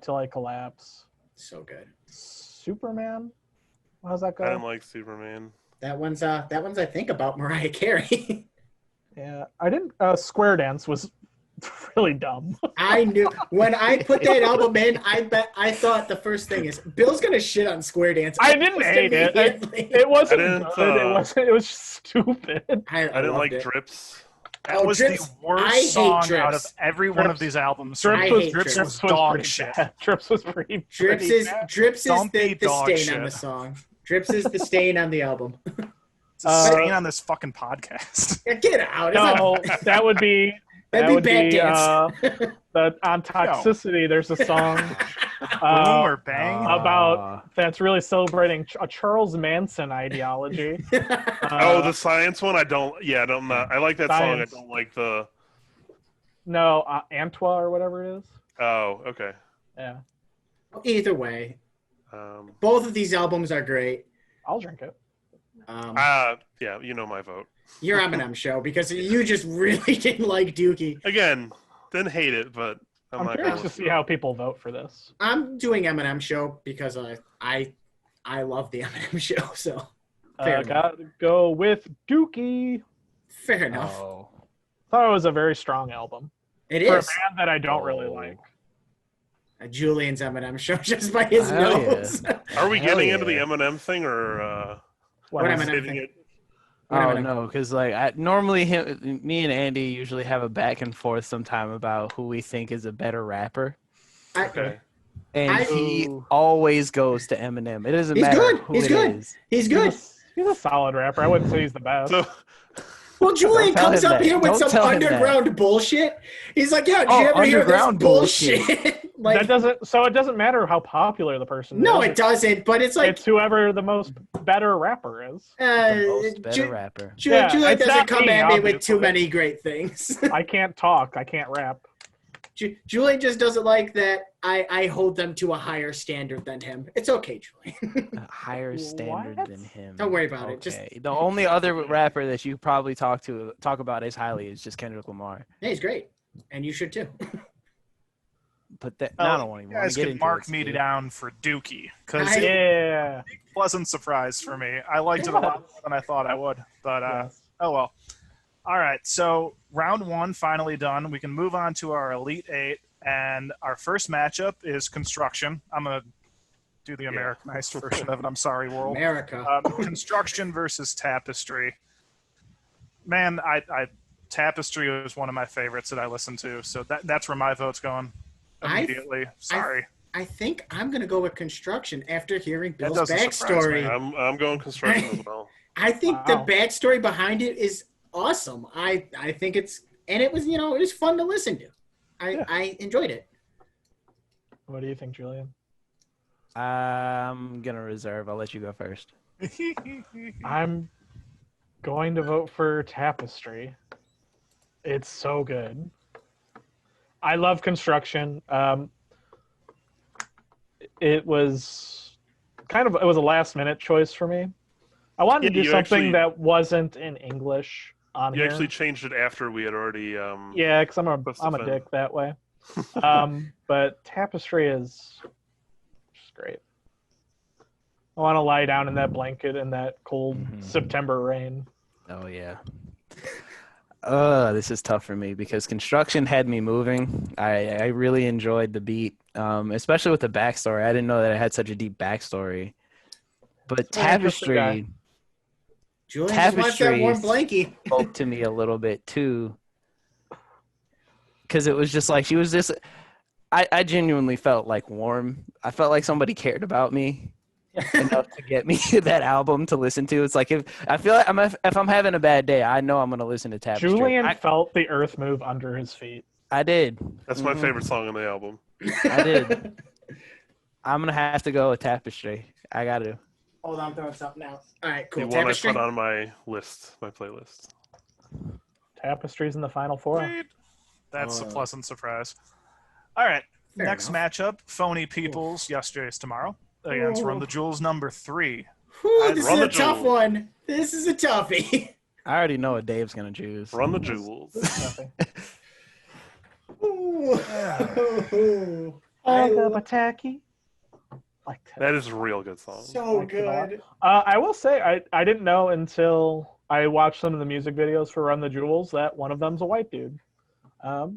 "Till I Collapse." So good. Superman. How's that I didn't go? like Superman. That one's I think about Mariah Carey. Yeah, I didn't. Square Dance was really dumb. I knew when I put that album in. I thought the first thing is Bill's gonna shit on Square Dance. I didn't hate it. It wasn't I didn't, good. It wasn't. It was just stupid. I didn't loved like it. Drips. That was Drips. the I worst hate song Drips. out of every one of Drips. these albums. Drips I was, hate Drips Drips. was dog pretty shit. bad. Drips was pretty. Drips pretty is bad. Drips is Don't be the dog stain shit. on the song. Drips is the stain on the album. It's a stain on this fucking podcast. Yeah, get out. It's No, not- that would be That'd be bad dance. On Toxicity, there's a song Boom or bang? about that's really celebrating a Charles Manson ideology. The science one. I don't. Yeah, I like that Science. song. I don't like the. No, Antwa or whatever it is. Oh, okay. Yeah, Either way, both of these albums are great. I'll drink it. Yeah, you know my vote. Your Eminem show, because you just really didn't like Dookie. Again, didn't hate it, but I'm not curious going to see how people vote for this. I'm doing Eminem show because I love the Eminem show. So fair enough. Gotta go with Dookie. Fair enough. Oh. Thought it was a very strong album It for a is band that I don't really like. Julian's Eminem show just by his Hell nose. yeah. Are we Hell getting into the yeah. Eminem thing or What Eminem saving thing? it? Oh no, because like normally me and Andy usually have a back and forth sometime about who we think is a better rapper, Okay. and he always goes to Eminem. It doesn't He's matter good. who He's it good. is. He's good. He's a solid rapper. I wouldn't say he's the best. So Well, Julian Don't tell comes him up that. here with Don't some tell him that. underground bullshit. He's like, "Yeah, did Oh, you ever hear this underground bullshit?" Like, that doesn't. So it doesn't matter how popular the person no, is. it doesn't. But it's like It's whoever the most better rapper is. The most better rapper. Yeah, Julian it's doesn't not come me, at me with too obviously. many great things. I can't talk. I can't rap. Julian just doesn't like that I hold them to a higher standard than him. It's okay, Julian. A higher standard What? than him. Don't worry about it. Just The only other rapper that you probably talk about as highly is just Kendrick Lamar. yeah, he's great, and you should too. But that Well, I don't want you to guys get can into mark it, me Steve. down for Dookie because I- it was Yeah. a pleasant surprise for me. I liked it a lot more than I thought I would, but Yes. oh well. All right, so round one finally done. We can move on to our Elite Eight, and our first matchup is Construction. I'm gonna do the Americanized version of it. I'm sorry, world. America. Construction versus Tapestry. Man, I Tapestry was one of my favorites that I listened to, so that's where my vote's going immediately. Sorry. I think I'm gonna go with Construction after hearing That Bill's doesn't surprise me. backstory. I'm going construction as well. I think Wow. the backstory behind it is awesome. I think it's and it was it was fun to listen to. I enjoyed it. What do you think, Julian? I'm gonna reserve. I'll let you go first. I'm going to vote for Tapestry. It's so good. I love Construction. It was it was a last minute choice for me. I wanted Yeah, to do you something actually- that wasn't in English on You here. actually changed it after we had already. Yeah, because I'm What's the a thing? dick that way. But Tapestry is just great. I want to lie down in that blanket in that cold September rain. Oh yeah. This is tough for me because Construction had me moving. I really enjoyed the beat, especially with the backstory. I didn't know that it had such a deep backstory. But He's an interesting guy. Tapestry Julian just wants that warm Tapestries. blankie. spoke to me a little bit too, because it was just like she was just. I genuinely felt like warm. I felt like somebody cared about me enough to get me that album to listen to. It's like if I'm having a bad day, I know I'm gonna listen to Tapestry. Julian felt the earth move under his feet. I did. That's my favorite song on the album. I did. I'm gonna have to go with Tapestry. I got to. Hold on, I'm throwing something out. All right, cool. The one I Tapestry. put on my list, my playlist. Tapestry's in the final four. Sweet. That's a pleasant surprise. All right, Fair next matchup: Phony Peoples. Yesterday's tomorrow against Run the Jewels number 3. Whew, this is Run a the tough Jewels. one. This is a toughie. I already know what Dave's gonna choose. Run the Jewels. Nothing. Ooh. I love a tacky. Like that. That is a real good song. So good. I will say I didn't know until I watched some of the music videos for Run the Jewels that one of them's a white dude. That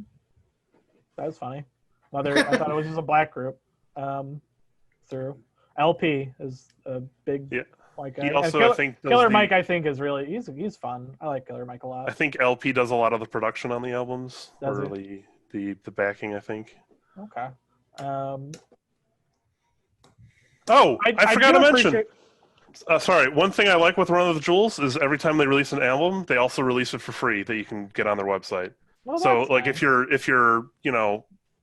was funny. I thought it was just a black group. Through LP is a big Yeah. white guy. He And also, I think, does Killer the- Mike I think is really he's fun. I like Killer Mike a lot. I think LP does a lot of the production on the albums, Does or the backing. I think. Okay. Oh, I forgot do to mention. appreciate- Sorry, one thing I like with Run of the Jewels is every time they release an album, they also release it for free that you can get on their website. Well, So that's like nice. if you're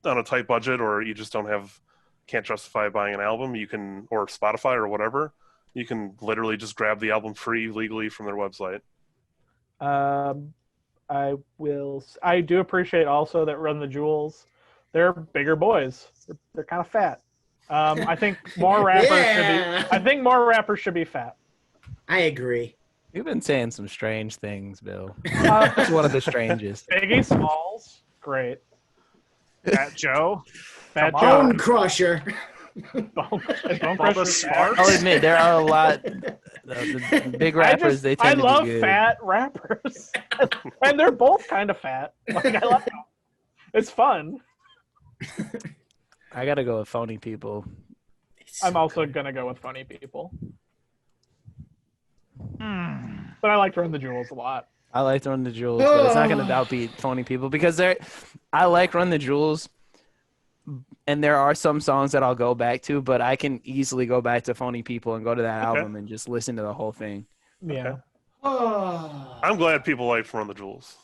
on a tight budget or you just can't justify buying an album, you can, or Spotify or whatever, you can literally just grab the album free legally from their website. I do appreciate also that Run the Jewels, they're bigger boys. They're kind of fat. I think more rappers Yeah. should be. I think more rappers should be fat. I agree. You've been saying some strange things, Bill. That's one of the strangest. Biggie Smalls, great. Fat Joe. Fat Come Joe. on. Bone Crusher. Bone Bubba Crusher's fat. Sparks. I'll admit there are a lot. The big rappers, they I tend to love be good. fat rappers, and they're both kind of fat. Like I like them. It's fun. I gotta go with Phony People. I'm also gonna go with Funny People, Hmm. but I like Run the Jewels a lot. I like Run the Jewels, but it's not gonna outbeat Phony People because I like Run the Jewels, and there are some songs that I'll go back to, but I can easily go back to Phony People and go to that album and just listen to the whole thing. Yeah. Oh. I'm glad people like Run the Jewels.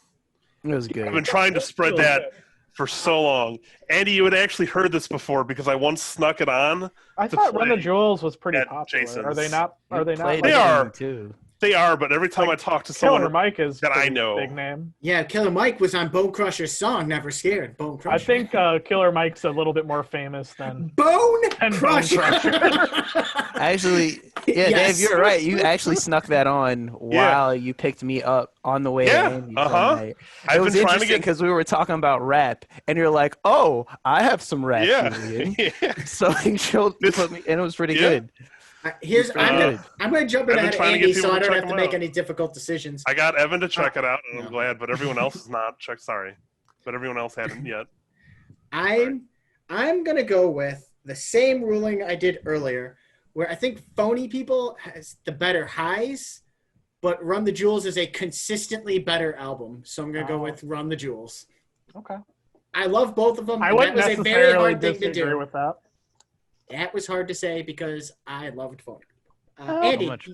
It was good. I've been trying to spread that for so long. Andy, you had actually heard this before because I once snuck it on. I to thought Run the play Jewels was pretty at popular. Jason's. Are they not? Are they not? Played Like, They are. it too. They are, but every time I talk to Killer someone Mike is that I pretty know. big name. Yeah, Killer Mike was on Bone Crusher's song "Never Scared." Bone Crusher. I think Killer Mike's a little bit more famous than. Bone And Bone Crusher. Actually, yeah, Yes. Dave, you're right. You actually snuck that on while you picked me up on the way Yeah, to Andy's uh-huh. tonight. It I've was been trying to interesting get. because we were talking about rap, and you're like, "Oh, I have some rap." Yeah. Julian." Yeah. So he put me, and it was pretty Yeah. good. Here's good. I'm gonna jump in I've been ahead of trying to get Andy, people so I to don't check have to them make out. any difficult decisions. I got Evan to check it out, and I'm no. glad, but everyone else is not checked. Sorry, but everyone else hadn't yet. I'm gonna go with the same ruling I did earlier, where I think Phony People has the better highs, but Run the Jewels is a consistently better album. So I'm gonna go with Run the Jewels. Okay. I love both of them. I and wouldn't that was a very necessarily hard thing to disagree do. with that. That was hard to say because I loved Phony People. Oh, Andy, much-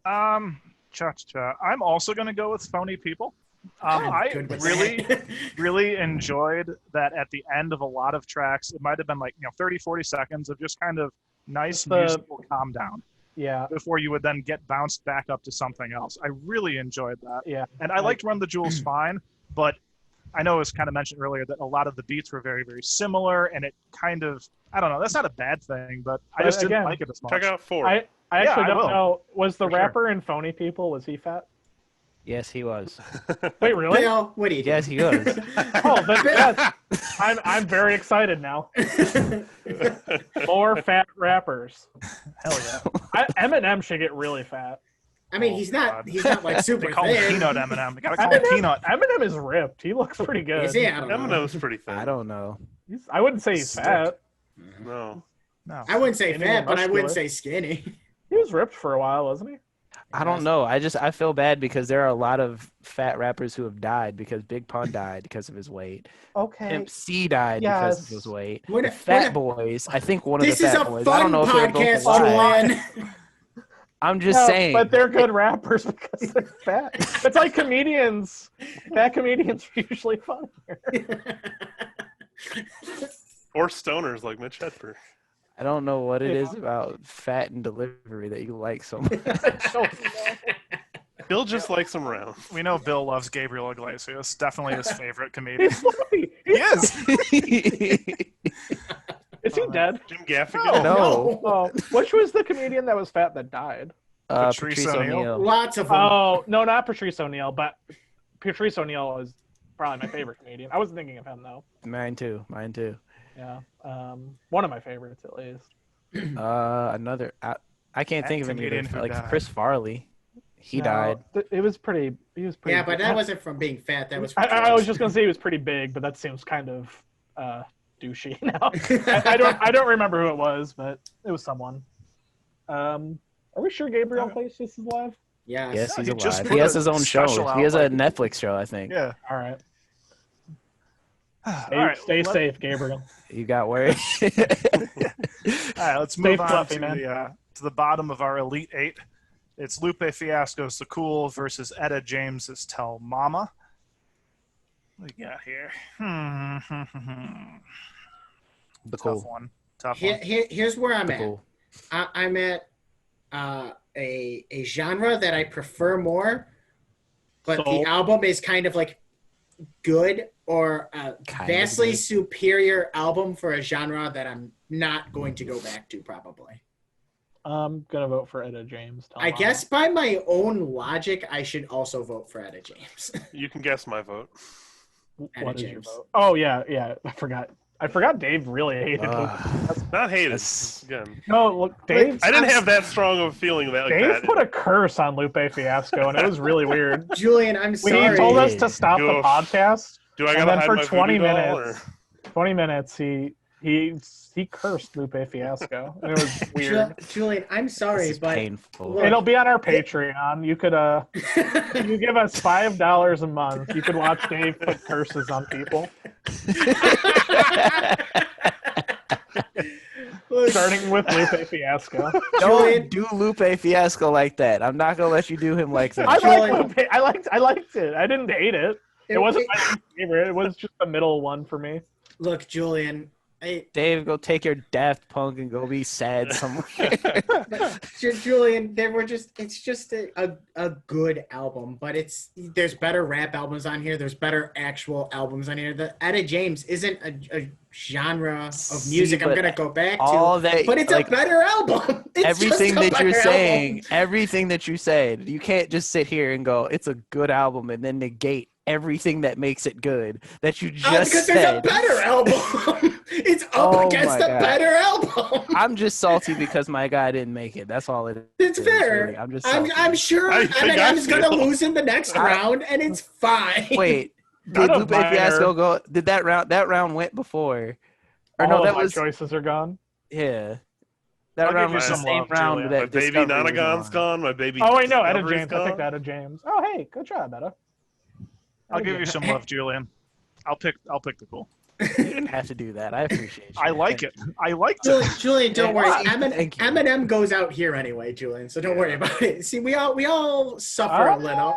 I'm also going to go with Phony People. I'm I good with really, that. really enjoyed that at the end of a lot of tracks. It might have been 30, 40 seconds of just kind of nice Just the- musical calm down Yeah. before you would then get bounced back up to something else. I really enjoyed that. Yeah. And I liked Run the Jewels fine, but I know it was kind of mentioned earlier that a lot of the beats were very, very similar, and it kind of, I don't know, that's not a bad thing, but I But just didn't again, like it as much. Check out 4. I actually I don't will. know. Was the For sure. rapper in Phony People? Was he fat? Yes, he was. Wait, really? Bill, what do you do? Yes, he was. Oh, yes. I'm very excited now. More fat rappers. Hell yeah. Eminem should get really fat. I mean, Oh, he's God. not like super They call him thin. Peanut Eminem. You gotta call him Peanut. Eminem is ripped. He looks pretty good. Is he? I don't know. Eminem's pretty thin. I don't know. I wouldn't say he's Stick. fat. No. No. I wouldn't say Skinny fat, and but I wouldn't muscular. say skinny. He was ripped for a while, wasn't he? I don't know. I feel bad because there are a lot of fat rappers who have died because Big Pun died because of his weight. Okay. Pimp C died because of Yes. his weight. What The if- Fat what if- Boys, I think one of This the is Fat a Boys. I fun don't know if they're both podcast, alive. Julian. I'm just No, saying. but they're good rappers because they're fat. It's like comedians. Fat comedians are usually funnier. Or stoners like Mitch Hedberg. I don't know what it Yeah. is about fat and delivery that you like so much. Bill just likes him around. We know Bill loves Gabriel Iglesias. Definitely his favorite comedian. He's fluffy. He is. Is he dead? Jim Gaffigan. No. Oh, which was the comedian that was fat that died? Patrice O'Neal. O'Neal. Lots of them. Oh, no, not Patrice O'Neal, but Patrice O'Neal is probably my favorite comedian. I wasn't thinking of him, though. Mine too. Mine too. Yeah. One of my favorites, at least. Another. I can't That think of any comedian who like died. Chris Farley. He No, died. It was pretty. He was pretty. Yeah, but that wasn't from being fat. That was. From I was drugs. just gonna say he was pretty big, but that seems kind of douchey now. I don't remember who it was, but it was someone. Are we sure Gabriel Iglesias is alive? Yes. Yes, he's he just alive. put He has a his own show. special He has a out, Netflix show, I think. Yeah. All right. All right. Stay safe, Gabriel. You got worried. All right. Let's move on fluffy, to man. the bottom of our Elite Eight. It's Lupe Fiasco's The Cool versus Etta James's Tell Mama. What we got here? The Tough cool. one. Tough one. Here's where I'm The at. cool. I'm at a genre that I prefer more, but Soul. the album is kind of like good or a Kind of vastly good. superior album for a genre that I'm not going to go back to probably. I'm gonna vote for Etta James. I guess by my own logic, I should also vote for Etta James. You can guess my vote. What is your James. vote? Oh yeah. I forgot Dave really hated Lupe. Not hated. That's- Again, No, look, Dave. I didn't have that strong of a feeling that. Like Dave that. put a curse on Lupe Fiasco, and it was really weird. Julian, I'm He sorry. told us to stop the Oof. podcast, Do I and gotta then hide for my 20 voodoo doll, minutes, or- 20 minutes, he cursed Lupe Fiasco, and it was weird. Julian, I'm sorry, This is but painful. Look. It'll be on our Patreon. You could if you give us $5 a month, you could watch Dave put curses on people, Look, starting with Lupe Fiasco. Julian- Don't do Lupe Fiasco like that. I'm not gonna let you do him like that. I Julian- like Lupe. I liked it. I didn't hate it. It wasn't my favorite. It was just the middle one for me. Look, Julian, Dave, go take your Daft Punk and go be sad somewhere. Julian, it's just a good album, but there's better rap albums on here. There's better actual albums on here. The Etta James isn't a genre of music I'm but gonna go back all to, that, but it's like, a better album. It's everything just a that you're better saying, album. everything that you said, you can't just sit here and go, "It's a good album," and then negate everything that makes it good that you just Because said. there's a better album. It's up Oh against my a God. better album. I'm just salty because my guy didn't make it. That's all it is. It's fair. really. I'm just I'm salty. sure I think I Eminem's gonna feel- lose in the next round, and it's fine. Wait, None did of Lupe mine Fiasco are- go? Did that round? That round went before, or All no? of That my was choices are gone. yeah. That I'll round give you was the some same love, round Julian. that My baby Discovery was Nonagon's on. gone. My baby. Oh wait, no, Etta Discovery's James. I picked gone. Etta James. Oh hey, good job, Etta. I'll give you some love, Julian. I'll pick the cool. You didn't have to do that. I appreciate you. I like it. I liked it. Julian, don't worry. Thank you. Eminem goes out here anyway, Julian. So don't worry about it. See, we all suffer a little.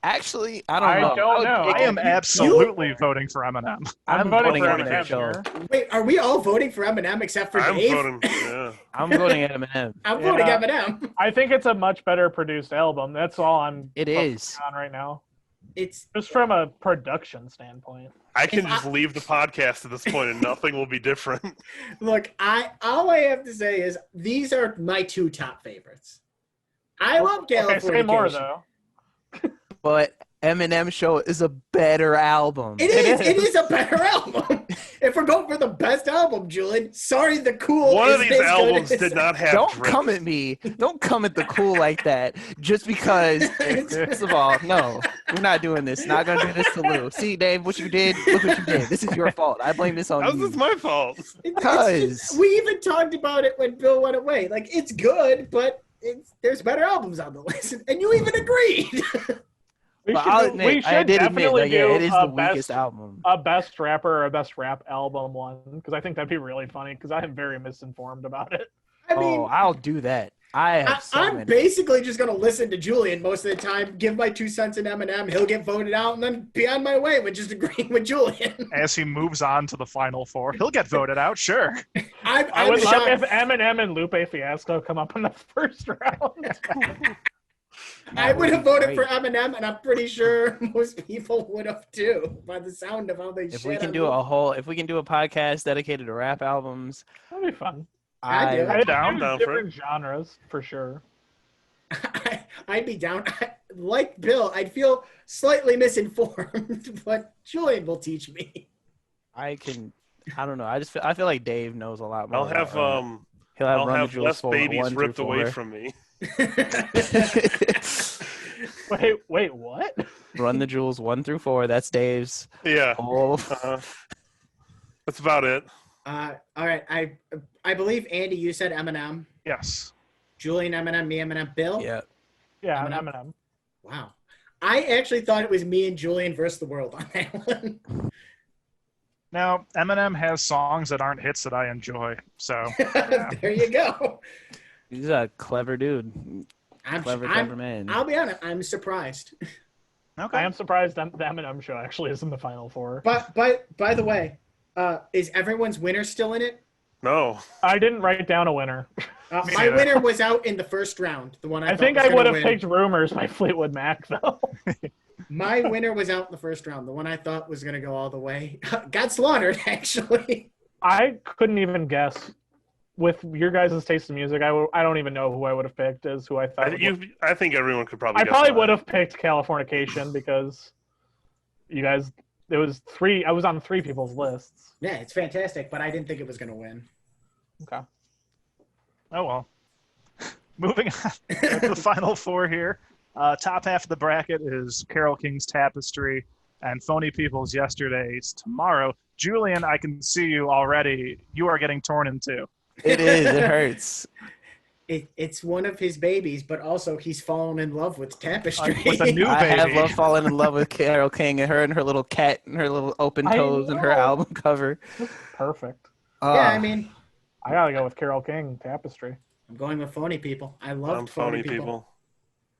Actually, I I don't know. don't know. I am absolutely voting for Eminem. I'm voting for Eminem Eminem show. here. Wait, are we all voting for Eminem except for I'm Dave? voting. Yeah. I'm voting Eminem. I'm voting Yeah. Eminem. I think it's a much better produced album. That's all I'm It focusing is. on right now, It's just from a production standpoint. I can If just leave the podcast at this point and nothing will be different. look. All I have to say is these are my two top favorites. I love Okay, Californication. say more though. But Eminem Show is a better album. It is a better album. If we're going for the best album, Julian, sorry, the cool. One of isn't these as good albums as- did not have Don't drip. come at me. Don't come at the cool like that. Just because. First of all, no, we're not doing this. Not gonna do this to Lou. See, Dave, what you did. Look what you did. This is your fault. I blame this on How's you. this my fault? Because- we even talked about it when Bill went away. Like it's good, but there's better albums on the list, and you even agreed. We But should, I'll do, admit, we should I did admit definitely that yeah, do it is a the best, weakest album. a best rapper or a best rap album one, because I think that'd be really funny. Because I am very misinformed about it. I mean, Oh, I'll do that. I have so I'm many. basically just gonna listen to Julian most of the time, give my 2 cents in Eminem, he'll get voted out, and then be on my way with just agreeing with Julian. As he moves on to the final four, he'll get voted out, sure. I I'm would love shocked. if Eminem and Lupe Fiasco come up in the first round. I would have voted for Great. Eminem, and I'm pretty sure most people would have too, by the sound of how they. If shit we can on do Lupe. if we can do a podcast dedicated to rap albums, That'd be fun. I'd do it. I'd down, do down for different genres for sure. I'd be down. Like Bill, I'd feel slightly misinformed, but Julian will teach me. I don't know. I feel like Dave knows a lot more. I'll have about rap. He'll have I'll Run the have Jewels less 4, babies 1 ripped through away 4. from me. Wait, what? Run the Jewels 1 through 4. That's Dave's. Yeah. Oh, That's about it. All right, I believe Andy, you said Eminem, Yes. Julian Eminem, me Eminem, Bill. yeah. Yeah, Eminem. Eminem. Wow. I actually thought it was me and Julian versus the world on that one. Now, Eminem has songs that aren't hits that I enjoy, so There you go. He's a clever dude. I'm Clever I'm- man. I'll be honest, I'm surprised. Okay. I am surprised that the Eminem show actually is in the final four. But by the way, is everyone's winner still in it? No. I didn't write down a winner. My neither. winner was out in the first round. The one I I thought think was I gonna would have win. picked Rumors by Fleetwood Mac, though. My winner was out in the first round. The one I thought was going to go all the way got slaughtered, actually. I couldn't even guess. With your guys' taste in music, I don't even know who I would have picked as who I thought. I think everyone could probably. I guess probably that. would have picked Californication because you guys. It was 3. I was on 3 people's lists. Yeah, it's fantastic, but I didn't think it was going to win. Okay. Oh well. Moving on to the final four here. Top half of the bracket is Carole King's Tapestry and Phony People's Yesterday's Tomorrow. Julian, I can see you already. You are getting torn in two. It is. It hurts. It's one of his babies, but also he's fallen in love with Tapestry. With a new I have baby. love falling in love with Carole King and her little cat and her little open I toes and her know. album cover. Perfect. Yeah, I mean, I gotta go with Carole King Tapestry. I'm going with Phony People. I loved I'm phony people. people.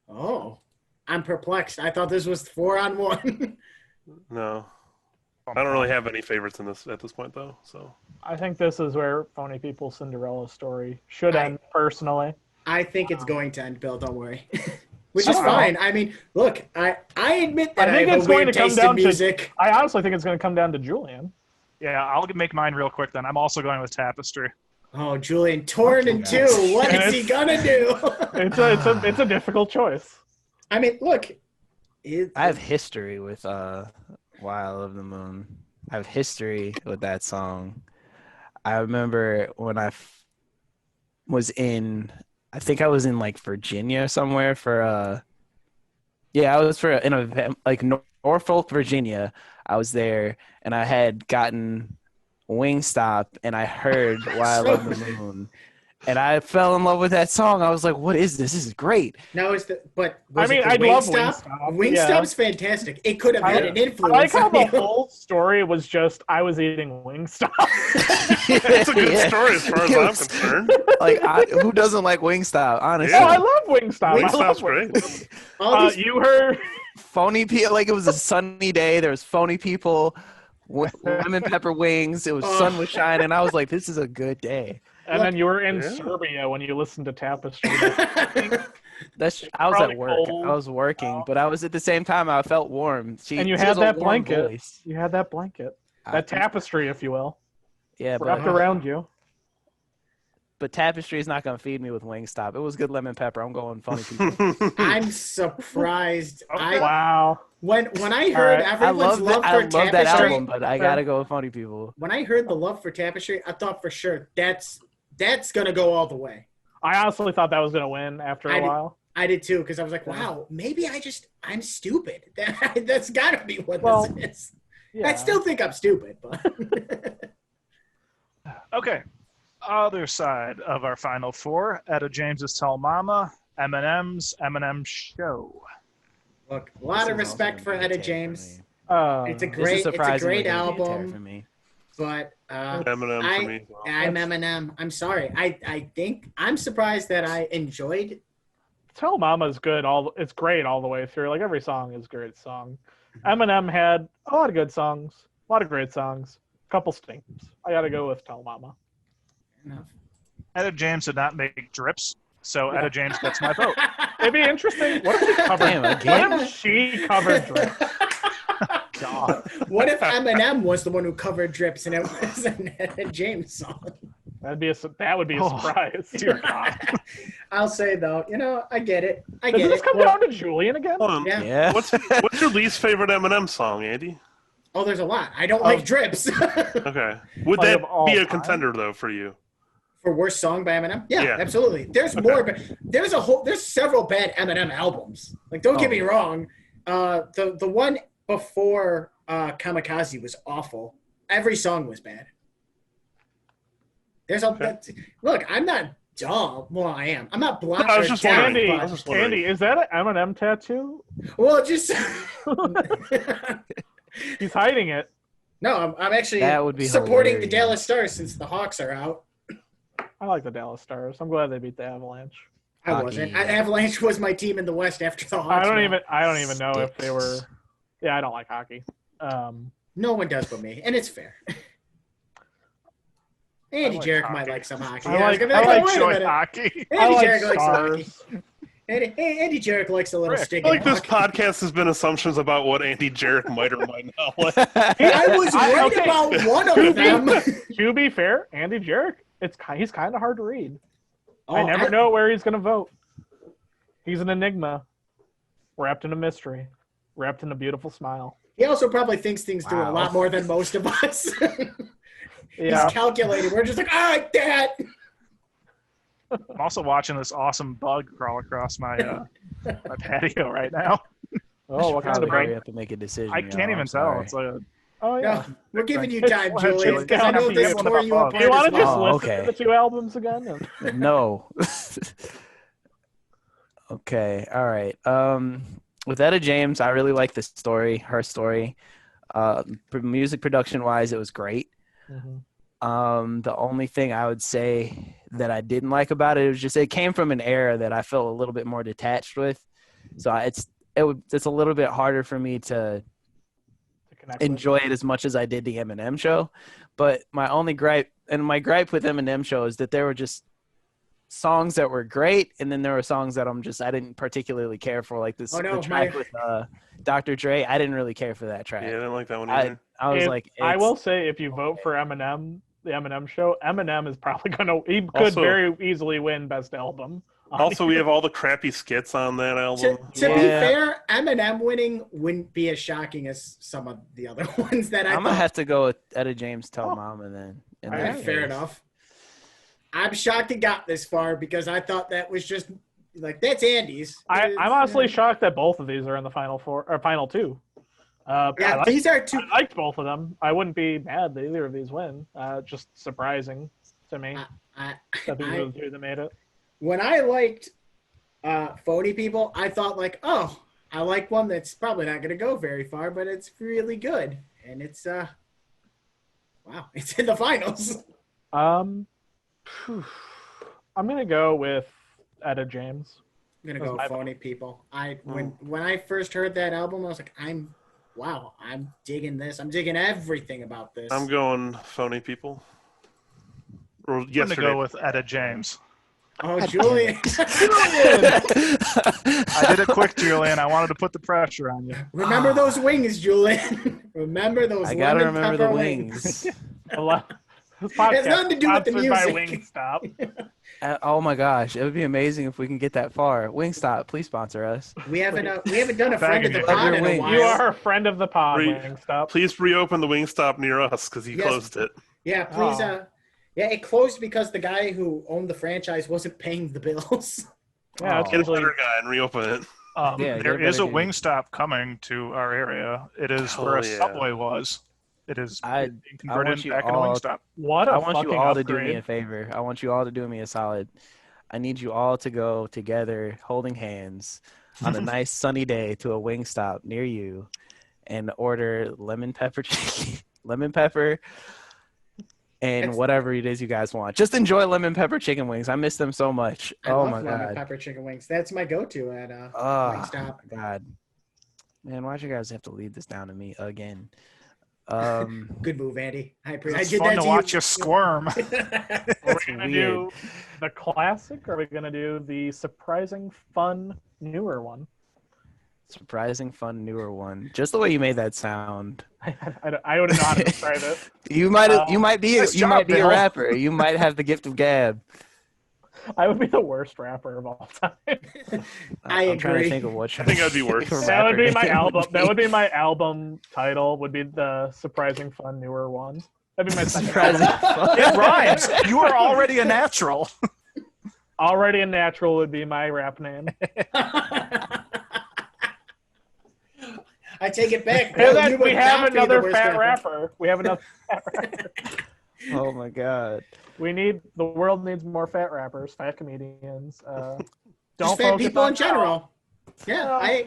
Oh, I'm perplexed. I thought this was 4-on-1. No, I don't really have any favorites in this at this point though. So I think this is where Phony People's Cinderella story should end. Personally, I think it's going to end, Bill. Don't worry. Which I is don't know. fine. I mean, look, I admit that I I, think have it's a going weird to come taste in down to. music. I honestly think it's going to come down to Julian. Yeah, I'll make mine real quick then. I'm also going with Tapestry. Oh, Julian, torn in two. What is he gonna do? It's a difficult choice. I mean, look. I have history with Wild of the Moon. I have history with that song. I remember when I was in, I think I was in like Virginia somewhere for I was for an event like Norfolk, Virginia. I was there and I had gotten Wingstop and I heard Wild of the Moon. And I fell in love with that song. I was like, "What is this? This is great." Now is but I was mean, it the I love Wingstop? Wingstop. Wingstop's fantastic. It could have had an I influence. like how on the you. whole story was just I was eating Wingstop. it's a good Yeah. story as far as I'm concerned. Like, who doesn't like Wingstop? Honestly, Oh, I love Wingstop. I Wingstop's love great. Wingstop. All these- You heard phony people. Like it was a sunny day. There was phony people, lemon pepper wings. It was sun was shining. I was like, "This is a good day." and then you were in Yeah. Serbia when you listened to Tapestry. I was Probably at work. cold. I was working, but I was at the same time. I felt warm. And you she had has a that warm blanket. voice. You had that blanket. That tapestry, if you will, Yeah, wrapped but around you. Tapestry is not gonna feed me with Wingstop. It was good lemon pepper. I'm going phony people. I'm surprised. Wow. When I heard right. everyone's love I for love Tapestry, that album, but I gotta go with phony people. when I heard the love for Tapestry, I thought for sure that's gonna go all the way. I honestly thought that was going to win after I a did- while. I did too, because I was like, wow, maybe I'm stupid. That's gotta be what Well, this is. Yeah. I still think I'm stupid, but Okay. Other side of our final four, Etta James's Tell Mama, Eminem's Eminem Show. look, a lot of respect for Etta James. It's a This is great surprisingly gonna be a tear album. for me. But Eminem for me. I'm Eminem. I'm sorry. I think I'm surprised that I enjoyed. Tell Mama's good. It's great all the way through. Like every song is a great song. Eminem had a lot of good songs, a lot of great songs, a couple stinkers. I got to go with Tell Mama. Etta James did not make drips, so Etta James gets my vote. It'd be interesting. What if she covered? Damn, again? What if she covered Drip? God, What if Eminem was the one who covered Drips and it was an Etta James song? that would be a surprise. Dear God. I'll say though, I get it. I Does get this it. come down to Julian again? Hold on. Yeah. Yeah. What's your least favorite Eminem song, Andy? Oh, there's a lot. I don't like Drips. Okay. Would Like that of all be a time? contender though for you? For worst song by Eminem? Yeah, Yeah. absolutely. There's more, but there's several bad Eminem albums. Like, don't get me wrong. The one before Kamikaze was awful. Every song was bad. Look, I'm not dumb. Well, I am. I'm not blind. I was just wondering. Andy, I was just wondering. Andy, is that an Eminem tattoo? Well, just He's hiding it. no. I'm actually That would be supporting the hilarious. Dallas Stars since the Hawks are out. I like the Dallas Stars. I'm glad they beat the Avalanche. I wasn't. Avalanche was my team in the West after the Hawks. I don't even know if they were. Yeah, I don't like hockey. No one does but me, and it's fair. Andy like Jerrick hockey. might like some hockey. I Yeah, like- was gonna I be like wait a joy minute. hockey. I Andy like Jerrick likes some hockey. stars. Andy Jerrick likes a little Rick, stick. I feel like in this hockey. podcast has been assumptions about what Andy Jerrick might or might not like. I was right okay. about one of them. To be fair, Andy Jerrick, he's kind of hard to read. Oh, I never know where he's going to vote. He's an enigma, wrapped in a mystery, wrapped in a beautiful smile. He also probably thinks things through a Wow. lot more than most of us. Yeah. He's calculated. We're just like, all right, Dad. I'm also watching this awesome bug crawl across my my patio right now. Oh, what kind of Probably hurry bug? up and make a decision. I yo, can't even I'm tell. sorry. It's like Oh, yeah. No, we're giving you It's time, fine, Julian, Julian. because I know Happy this one tore about you bug. apart. Do you want as to just well. listen okay. to the two albums again? No. Okay. All right. With Etta James, I really like the story, her story. Music production wise, it was great. The only thing I would say that I didn't like about it was just it came from an era that I felt a little bit more detached with. So it's a little bit harder for me to enjoy it as much as I did the Eminem show. But my only gripe with Eminem show is that there were just songs that were great, and then there were songs that I didn't particularly care for, like this Oh, no, the track with Dr. Dre. I didn't really care for that track. Yeah, I didn't like that one either. I was like, I it's- will say, if you vote for Eminem, the Eminem show, Eminem is probably he could Also- very easily win Best Album. Also, we have all the crappy skits on that To, album. to be Yeah. fair, Eminem winning wouldn't be as shocking as some of the other ones that I I'm gonna thought. have to go with Etta James, Tell Oh. Mama then. in All that right, Fair case. enough. I'm shocked it got this far because I thought that was just like that's Andy's. I'm honestly shocked that both of these are in the final four or final two. Yeah, these are two. I liked both of them. I wouldn't be mad that either of these win. Just surprising to me I, that these are the two that made it. when I liked Phony People, I thought like, oh, I like one that's probably not going to go very far, but it's really good, and it's wow, it's in the finals. I'm gonna go with Etta James. I'm gonna go That's my Phony People. When I first heard that album, I was like, I'm digging this. I'm digging everything about this. I'm going Phony People. Or I'm gonna yesterday. go with Etta James. Oh, Julian. I did it quick, Julian. I wanted to put the pressure on you. Remember those wings, Julian. Remember those I gotta lemon remember the pepper wings. This podcast It has nothing to do with the sponsored by music. Wingstop. Oh my gosh, it would be amazing if we can get that far. Wingstop, please sponsor us. We haven't done a friend of the Bagging pod your in a wings. while. You are a friend of the pod, Re- Wingstop. Please reopen the Wingstop near us because he Yes. closed it. Yeah, please. Oh. Yeah, it closed because the guy who owned the franchise wasn't paying the bills. Yeah, it's Oh. Get a usually better guy and reopen it. Yeah, There get is a better dude. Wingstop coming to our area. It is Hell where a yeah. Subway was. It is I being converted want you back into all- Wingstop. what a I want you fucking all to do upgrade. me a favor. I want you all to do me a solid. I need you all to go together, holding hands, on a nice sunny day to a Wingstop near you, and order lemon pepper chicken, lemon pepper, and It's- whatever it is you guys want. Just enjoy lemon pepper chicken wings. I miss them so much. I Oh love my lemon god. pepper chicken wings. That's my go-to at Oh Wingstop. my god. Man, why'd you guys have to lead this down to me again? Good move, Andy. I It's did fun that to watch you squirm. Are we That's gonna weird. do the classic, or are we gonna do the surprising, fun, newer one? Surprising, fun, newer one. Just the way you made that sound. I wouldn't know how to describe it. You might be Nice job, a Bill. rapper. You might have the gift of gab. I would be the worst rapper of all time. I I'm trying to agree. think of what I think I'd be worse. your That would rapper be my name album. be. That would be my album title. Would be the surprising, fun, newer one. That'd be my second. Surprising album. It rhymes. You are already a natural. Already a natural would be my rap name. I take it back. And Bill, then you we would have not be the another worst fat rapper. We have another fat rapper. Oh my god. The world needs more fat rappers, fat comedians. Just Don't fat focus people on in general. Yeah,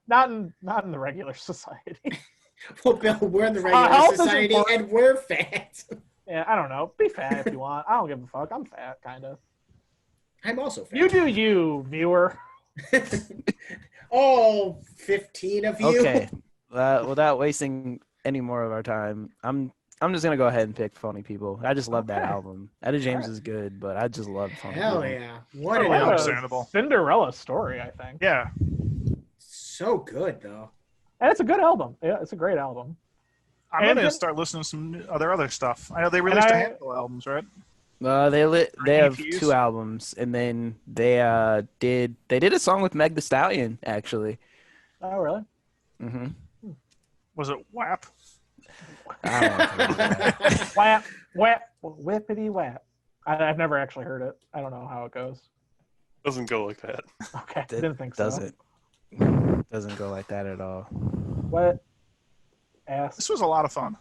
No, not in the regular society. well, Bill, we're in the health regular is society important. and we're fat. Yeah, I don't know. Be fat if you want. I don't give a fuck. I'm fat, kind of. I'm also fat. You do you, viewer. All 15 of you. Okay. Without wasting any more of our time, I'm just gonna go ahead and pick Phony People. I just love that Okay. album. Etta James is good, but I just love Phony Hell People. yeah. What Totally an What a understandable. Cinderella story, I think. Yeah. So good, though. And it's a good album. Yeah, it's a great album. I'm And going to then- start listening to some other stuff. I know they released a handful of albums, right? They have EPs? 2 albums, and then they did a song with Meg The Stallion actually. Oh, really? Mm-hmm. Was it WAP? I don't know if it was that. Whap, whippity whap. I've never actually heard it. I don't know how it goes. Doesn't go like that. Okay, It didn't think so. doesn't go like that at all. What ass This was a lot of fun.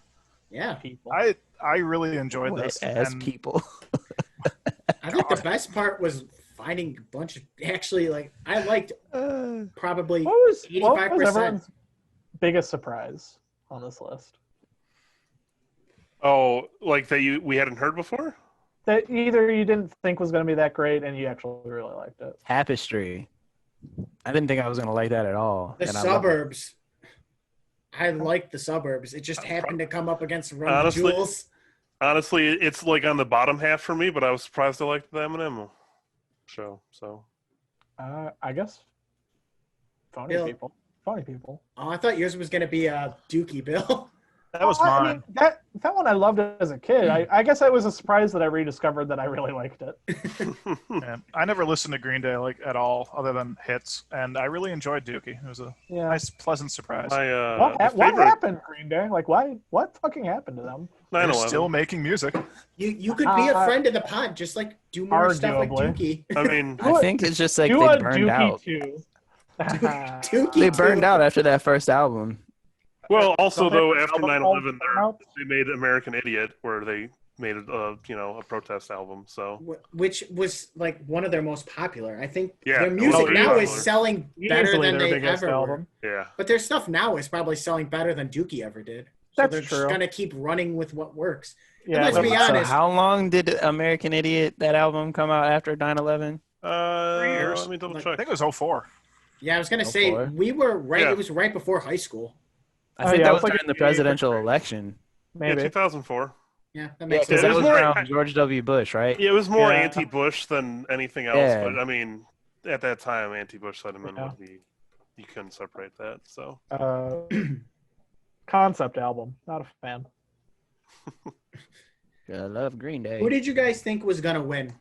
Yeah. people? I really enjoyed this. As and people. I think the best part was finding a bunch of actually like I liked probably What was 85%. everyone's biggest surprise on this list? Oh, like that we hadn't heard before? That either you didn't think was going to be that great and you actually really liked it. Tapestry. I didn't think I was gonna like that at all. The and I loved it. Suburbs. I liked the Suburbs. It just happened to come up against Run the Honestly- Jewels. Honestly, it's like on the bottom half for me, but I was surprised I liked the Eminem show. So I guess phony Bill. people. Phony people. Oh, I thought yours was gonna be Dookie Bill. that was I mine. mean, that one I loved as a kid. I guess it was a surprise that I rediscovered that I really liked it. Yeah. I never listened to Green Day like at all, other than hits, and I really enjoyed Dookie. It was a Yeah. nice, pleasant surprise. my What favorite happened, Green Day? Like, why? What fucking happened to them? They're 9/11. still making music. You could be a friend of the pod, just like do more stuff like Arguably. Dookie. I mean, I think it's just like Do they a burned Dookie out. too. Dookie They too. burned out after that first album. well, also Don't though they- after album 9/11, called Burn Out? they made American Idiot, where they made a protest album. So Which was like one of their most popular. I think Yeah, their it was music very now popular. is selling better Easily than their they biggest ever album. were. yeah, But their stuff now is probably selling better than Dookie ever did. So That's they're true. just gonna keep running with what works. Yeah, let's be but- So honest. how long did American Idiot, that album, come out after 9/11? 3 years. Let me double Like- I check. think it was 04. Yeah, I was gonna Oh, say boy. we were right. Yeah. It was right before high school. I Oh, think yeah, that it was was like during the a 3 year presidential break. election. Yeah, Maybe. 2004. Yeah, that Yeah, makes because it that sense. was was more- around George W. Bush, right? Yeah, it was more Yeah. anti-Bush than anything else. Yeah. But I mean, at that time, anti-Bush sentiment Yeah. would be. You couldn't separate that. So Concept album. Not a fan. I love Green Day. Who did you guys think was gonna win?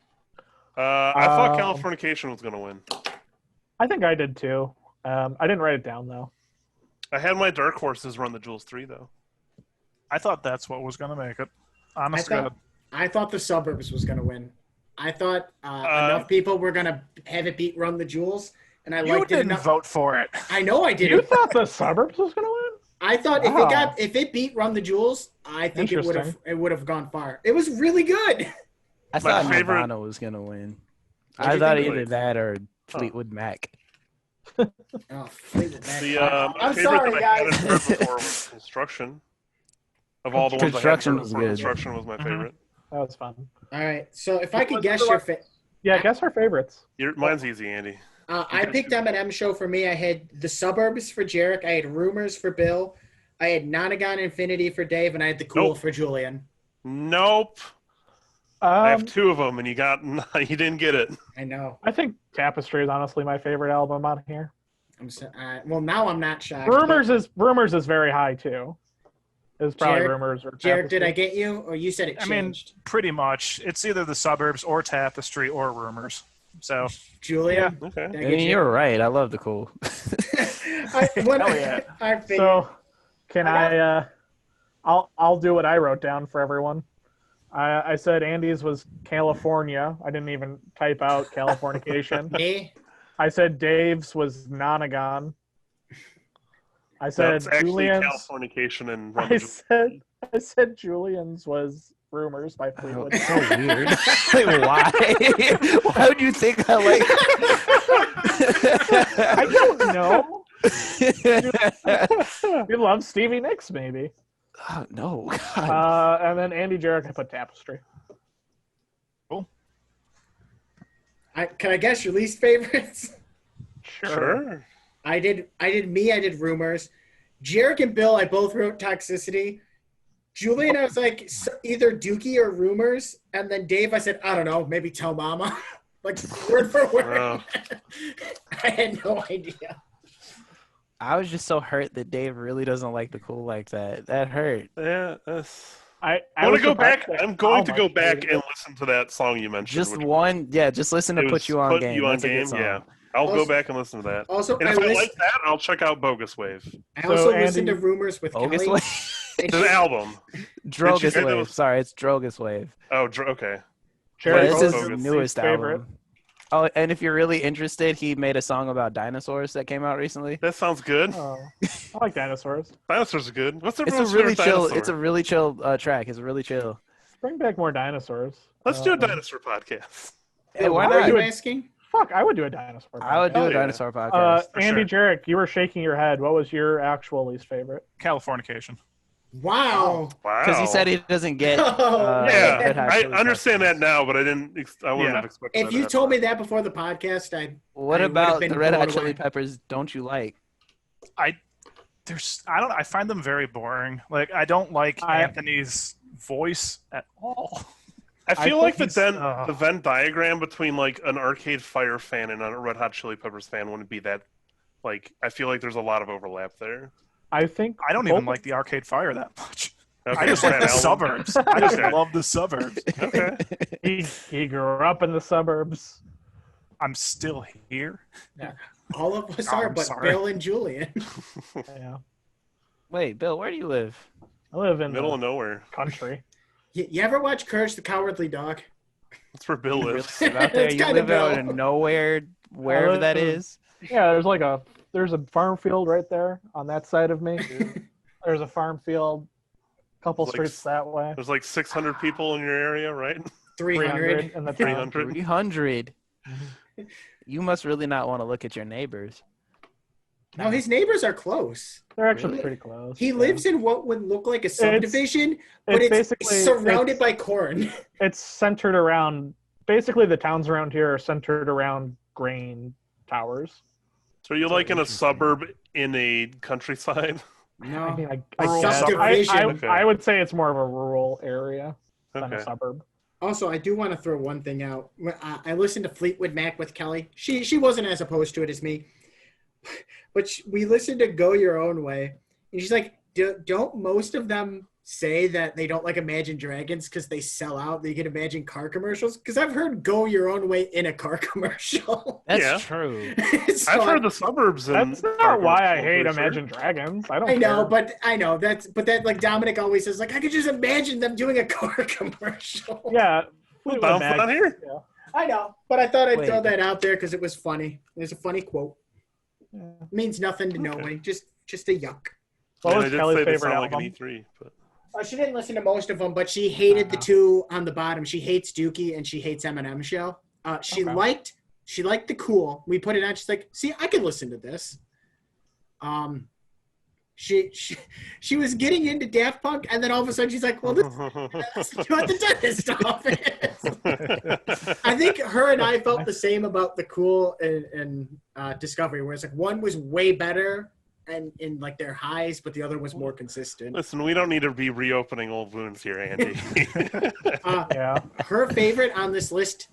I thought Um, Californication was gonna win. I think I did too. I didn't write it down though. I had my dark horses Run the Jewels 3 though. I thought that's what was going to make it. Honest I to thought- God. I thought the Suburbs was gonna win. I thought enough people were gonna have it beat Run the Jewels, and I You liked it didn't enough. vote for it. I know I You didn't. thought the Suburbs was gonna win? I thought Wow. if it beat Run the Jewels, I think Interesting. it would have gone far. It was really good. I My thought favorite- Nirvana was gonna win. What'd I you thought think? either that or Fleetwood Mac. Oh, Fleetwood Mac. The I'm my favorite sorry, that I hadn't guys. heard before was Construction. Of all the ones Construction I hadn't was heard before, good. Construction was my Mhm. favorite. That was fun. All right, so if I could was guess the your one- Yeah, guess our favorites. Mine's easy, Andy. I picked Eminem show for me. I had the Suburbs for Jerrick. I had Rumors for Bill. I had Nonagon Infinity for Dave, and I had the Cool Nope. for Julian. Nope. I have Um, two of them, and you didn't get it. I know. I think Tapestry is honestly my favorite album on here. Well, now I'm not shocked. Rumors is very high too. It was probably Jared- Rumors or Jarek, did I Tapestry. get you, or you said it I mean, changed? pretty much. It's either the Suburbs or Tapestry or Rumors. So, Julian, Okay. did I I get mean, you? you're right. I love the Cool. Hell yeah. I figured. So, can I I'll do what I wrote down for everyone. I said Andy's was California. I didn't even type out Californication. me, I said Dave's was Nonagon. I said That's actually Julian's. Californication and Run the I Jewels. said Julian's was Rumors by Oh, Fleetwood. it's so weird. Like, why? Why would you think I like? I don't know. We love Stevie Nicks, maybe. Oh, no. God. And then Andy Jarrett, I put Tapestry. Can I guess your least favorites? Sure. I did Rumors. Jerrick and Bill, I both wrote Toxicity. Julian, I was like either Dookie or Rumors. And then Dave, I said, I don't know, maybe Tell Mama. Like word for word. Oh. I had no idea. I was just so hurt that Dave really doesn't like the Cool like that. That hurt. Yeah, that's... I want was to go surprised back. at I'm going how to go much back they- and listen to that song you mentioned. Just which one, yeah. Just listen to it Put was You On Put Game. You On That's a good Game, song. yeah. I'll go Also- back and listen to that. Also, And if I like that, I'll check out Bogus Wave. I also Andy- listened to Rumors with Bogus Kelly. Wave. And The she- album. Drogus say that Wave. was- Sorry, it's Drogus Wave. Oh, okay. Jerry, Yeah, what this was is your his least newest favorite? album. Oh, and if you're really interested, he made a song about dinosaurs that came out recently. That sounds good. Oh, I like dinosaurs. Dinosaurs are good. What's It's a everyone's really favorite chill. dinosaur? It's a really chill track. It's really chill. Bring back more dinosaurs. Let's do a Um, dinosaur podcast. Hey, why What are not? you asking? Fuck, I would do a dinosaur. I would do Hell a yeah. dinosaur podcast. for Andy sure. Jerrick, you were shaking your head. What was your actual least favorite? Californication. Wow. Wow. Because he said he doesn't get. Oh, Yeah, Red Hot I Chili understand Peppers. that now, but I wouldn't Yeah. have expected If that you to told me happen. that before the podcast, What I would've about been the Red Hot blown Chili away. Peppers? Don't you like? I find them very boring. Like I don't like Anthony's voice at all. I feel like think the Venn diagram between like an Arcade Fire fan and a Red Hot Chili Peppers fan wouldn't be that. Like, I feel like there's a lot of overlap there. I think I don't even like the Arcade Fire that much. Okay, I just like that the album. suburbs. I just Okay. love the suburbs. Okay. he grew up in the suburbs. I'm still here. all of us Oh, are, I'm but sorry. Bill and Julian. Yeah, Wait, Bill, where do you live? I live in Middle the of nowhere. country. You ever watch Courage the Cowardly Dog? That's where Bill You really lives. live out there? It's You kinda live out Bill. in nowhere, wherever live that in- is. Yeah, there's a farm field right there on that side of me. There's a farm field, couple Like streets that way. There's like 600 people in your area, right? 300. in the town. 300. 300. Mm-hmm. You must really not want to look at your neighbors. No, his neighbors are close. They're actually Really? pretty close. He yeah. lives in what would look like a subdivision, but it's it's basically surrounded it's- by corn. It's centered around. Basically, the towns around here are centered around grain towers. So you're like in a suburb in a countryside? I No. mean, Rural guess. subdivision. Okay. I would say it's more of a rural area than a Okay. suburb. Also, I do want to throw one thing out. I listened to Fleetwood Mac with Kelly. She wasn't as opposed to it as me, but we listened to Go Your Own Way, and she's like, "Don't most of them say that they don't like Imagine Dragons because they sell out? They get Imagine car commercials? Because I've heard Go Your Own Way in a car commercial. That's Yeah. true. So I've heard the suburbs. That's not why I hate Imagine Dragons. I don't. I know, care. but I know that like Dominic always says, like I could just imagine them doing a car commercial. Yeah. Well, Fleetwood bounce Mac- on here. I know, but I thought I'd Wait. throw that out there because it was funny. There's a funny quote. Yeah. Means nothing to nobody. Just a yuck. What I was did Kelly's say they favorite sound like album? an E3, but She didn't listen to most of them, but she hated the Uh-huh. two on the bottom. She hates Dookie and she hates Eminem Show. She Okay. liked the Cool. We put it on. She's like, see, I can listen to this. She was getting into Daft Punk, and then all of a sudden she's like, well, this is what the dentist office. I think her and I felt the same about the Cool and Discovery, where it's like one was way better and in like their highs, but the other was more consistent. Listen, we don't need to be reopening old wounds here, Andy. Yeah. Her favorite on this list.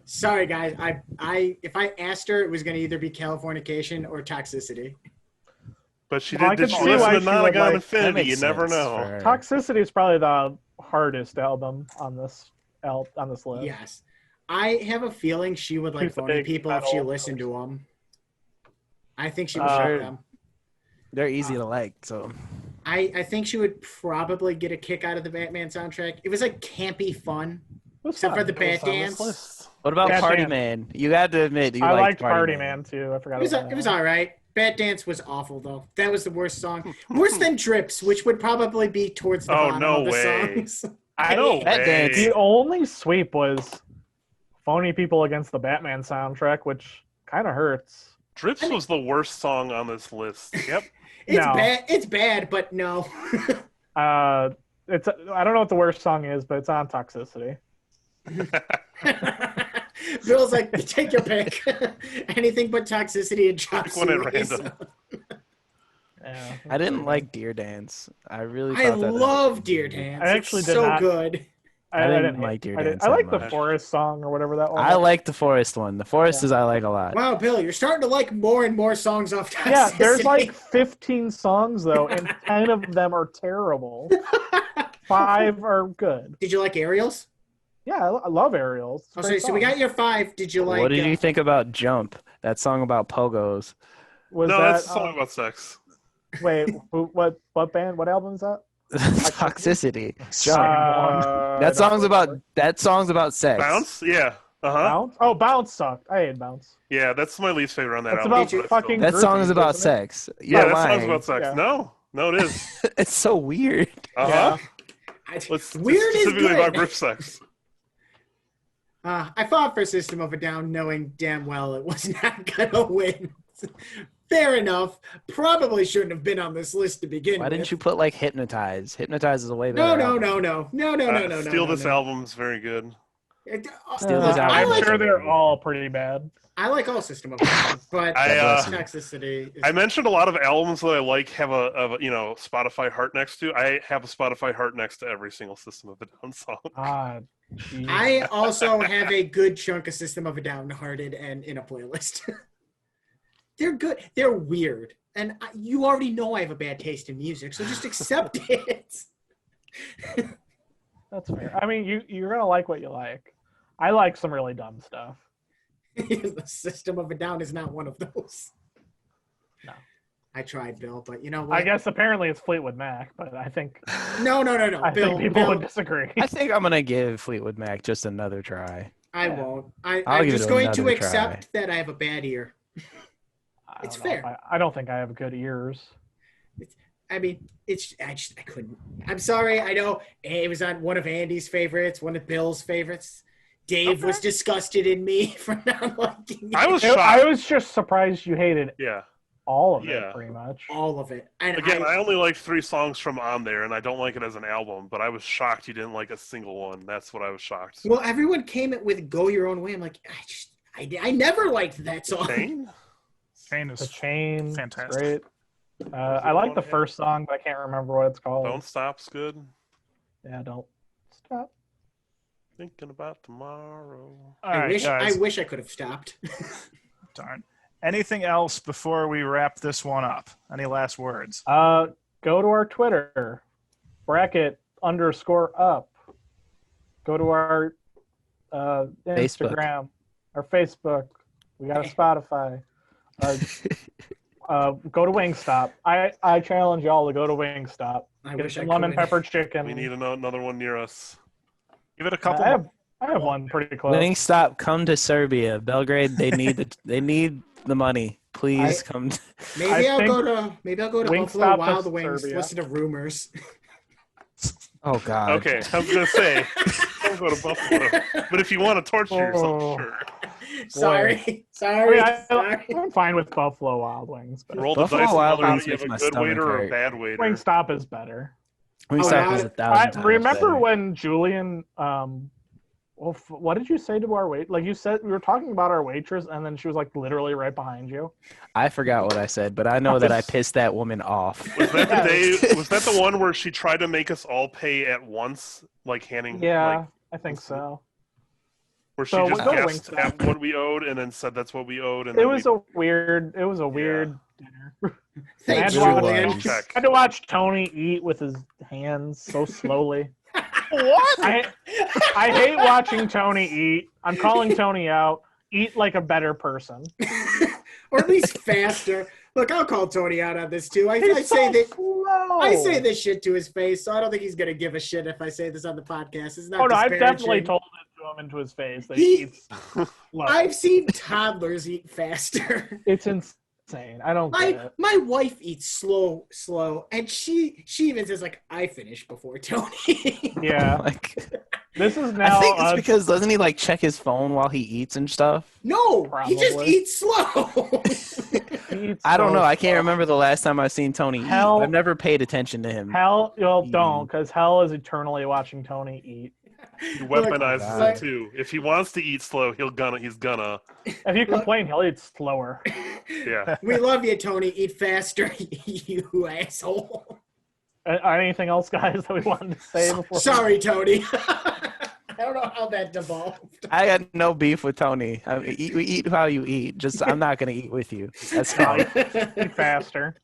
Sorry, guys. I if I asked her, it was going to either be Californication or Toxicity. But she Well, I did could she see listen why to she would Nonagon like- Infinity? That You makes never sense know. for her. Toxicity is probably the hardest album on this list. Yes, I have a feeling she would like She's a Phony big People if she metal listened to them. I think she would Uh, like them. They're easy to like, so I think she would probably get a kick out of the Batman soundtrack. It was like campy fun, It was except fun. for the It Bat was on this Dance. list. what about Bad Party Dance. Man? You got to admit you I liked Party Party Man. Man too. I forgot. It was about that. all right. Bat Dance was awful though. That was the worst song. Worse than Drips, which would probably be towards the Oh, bottom no of the way. songs. No That way. dance- The only sweep was Phony People against the Batman soundtrack, which kind of hurts. Drips was the worst song on this list. Yep. It's No. bad. It's bad, but no. It's I don't know what the worst song is, but it's on Toxicity. Bill's like, take your pick. Anything but toxicity and chop Pick one at suey. random. Yeah, I didn't like Deer Dance. I really I thought that. love Deer Dance. I actually it's did so not- good. I didn't hate- like Deer I Dance I that like the much. Forest song or whatever that one. I was. like the Forest one. The Forest is I like a lot. Wow, Bill, you're starting to like more and more songs off toxicity. Yeah, there's like 15 songs though, and 10 of them are terrible. 5 are good. Did you like Aerials? Yeah, I love Aerials. It's a Oh, great so we song. got your 5. Did you like? What did you think about Jump? That song about pogos. Was No, that, that's a song about sex. wait, what band? What album is that? Toxicity. Jump. I that don't song's about sex. Bounce? Yeah. Uh-huh. Bounce. Oh, Bounce sucked. I hate Bounce. Yeah, that's my least favorite on that That's album. about but I still- fucking- That song is Groupies, about isn't it? sex. Yeah, You're that song's lying. about sex. Yeah. No, it is. It's so weird. Uh-huh. Weird is Let's specifically about good. grip sex. I fought for System of a Down, knowing damn well it was not gonna win. Fair enough. Probably shouldn't have been on this list to begin Why with. didn't you put like Hypnotize? Hypnotize is a way No, better. no, album. no. Steal This no. album is very good. Steal This album. I I'm like, sure they're all pretty bad. I like all System of a Down, but I, toxicity. Is, I mentioned a lot of albums that I like have a Spotify heart next to. I have a Spotify heart next to every single System of a Down song. God. geez. I also have a good chunk of System of a Down hearted and in a playlist. They're good. They're weird. And you already know I have a bad taste in music, so just accept it. That's fair. I mean, you're gonna like what you like. I like some really dumb stuff. The System of a Down is not one of those. No. I tried, Bill, but you know what? I guess apparently it's Fleetwood Mac, but I think No. I Bill, think people Bill, would disagree. I think I'm gonna give Fleetwood Mac just another try. I Yeah. won't. I'll I'm give just it going to another accept that I have a bad ear. I It's don't know if fair. I don't think I have good ears. I mean, I couldn't. I'm sorry. I know it was on one of Andy's favorites, one of Bill's favorites. Dave was disgusted in me for not liking it. I was I shocked. was just surprised you hated Yeah. all of Yeah. it, pretty much. all of it. And Again, I only like 3 songs from on there, and I don't like it as an album. But I was shocked you didn't like a single one. That's what I was shocked. well, everyone came it with "Go Your Own Way." I'm like, I never liked that song. Chain? Chain The is Chain, fantastic. great. I like the first song, but I can't remember what it's called. Don't Stop's good. Yeah, don't stop. Thinking about tomorrow. all right, I guys. wish I could have stopped. Darn. Anything else before we wrap this one up? Any last words? Go to our Twitter, _up. Go to our Instagram, our Facebook. We got a Spotify. Go to Wingstop. I challenge y'all to go to Wingstop. I Get wish some I lemon could. pepper chicken. We need another one near us. Give it a couple. I have one pretty close. Wingstop, come to Serbia, Belgrade. They need the money. Please come. Maybe I'll think go to Buffalo Wingstop Wild is Wings. Serbia. Listen to rumors. Oh God. Okay, I was gonna say, don't go to Buffalo. But if you want to torture yourself, Oh. sure. Sorry. I'm fine with Buffalo Wild Wings, but Roll the Buffalo dice Wild whether Wings you have makes a my good stomach waiter or a hurt. bad waiter. Wingstop is better. Wingstop Oh, is yeah. 1,000 times Remember better. when Julian, what did you say to our wait? Like you said, we were talking about our waitress, and then she was like literally right behind you. I forgot what I said, but I know that I pissed that woman off. Was that the day? Was that the one where she tried to make us all pay at once, like handing? Yeah, like, I think so. where she So just go guessed Wingstop. at what we owed and then said that's what we owed, and It then was a weird dinner. Thanks, I had to Julian. watch- check. I had to watch Tony eat with his hands so slowly. What? I hate watching Tony eat. I'm calling Tony out. Eat like a better person. Or at least faster. Look, I'll call Tony out on this too. I He's say so that. slow. I say this shit to his face, so I don't think he's gonna give a shit if I say this on the podcast. It's not Oh no, I've definitely disparaging. told it to him into his face that He- he eats slow. I've seen toddlers eat faster. It's insane. I don't get it. My wife eats slow, and she even says like I finish before Tony. Yeah, Like, this is now. I think it's us- because doesn't he like check his phone while he eats and stuff? No, he just Probably. eats slow. he eats I don't know. so I can't slow. remember the last time I've seen Tony Hell- eat. I've never paid attention to him. Hell, well, Eating. don't, because Hell is eternally watching Tony eat. He weaponizes God. it too. If he wants to eat slow, he's gonna. If you complain, he'll eat slower. Yeah. We love you, Tony. Eat faster, you asshole. Anything else, guys, that we wanted to say before? Sorry, Tony. I don't know how that devolved. I got no beef with Tony. I mean, we eat how you eat. Just I'm not gonna eat with you. That's fine. Eat faster.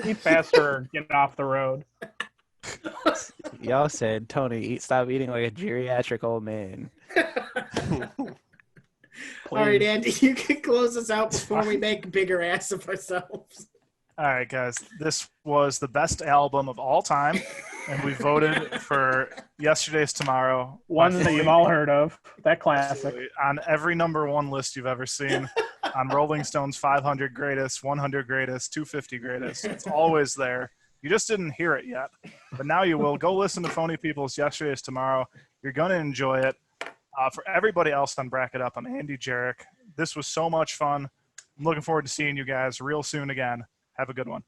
Eat faster or get off the road. Y'all said Tony, stop eating like a geriatric old man. All right, Andy, you can close us out before we make a bigger ass of ourselves. All right, guys. This was the best album of all time, and we voted for Yesterday's Tomorrow. One that you've all heard of. That classic. On every #1 list you've ever seen. On Rolling Stone's 500 Greatest, 100 Greatest, 250 Greatest. It's always there. You just didn't hear it yet. But now you will. Go listen to Phony People's Yesterday's Tomorrow. You're going to enjoy it. For everybody else on Bracket Up, I'm Andy Jerrick. This was so much fun. I'm looking forward to seeing you guys real soon again. Have a good one.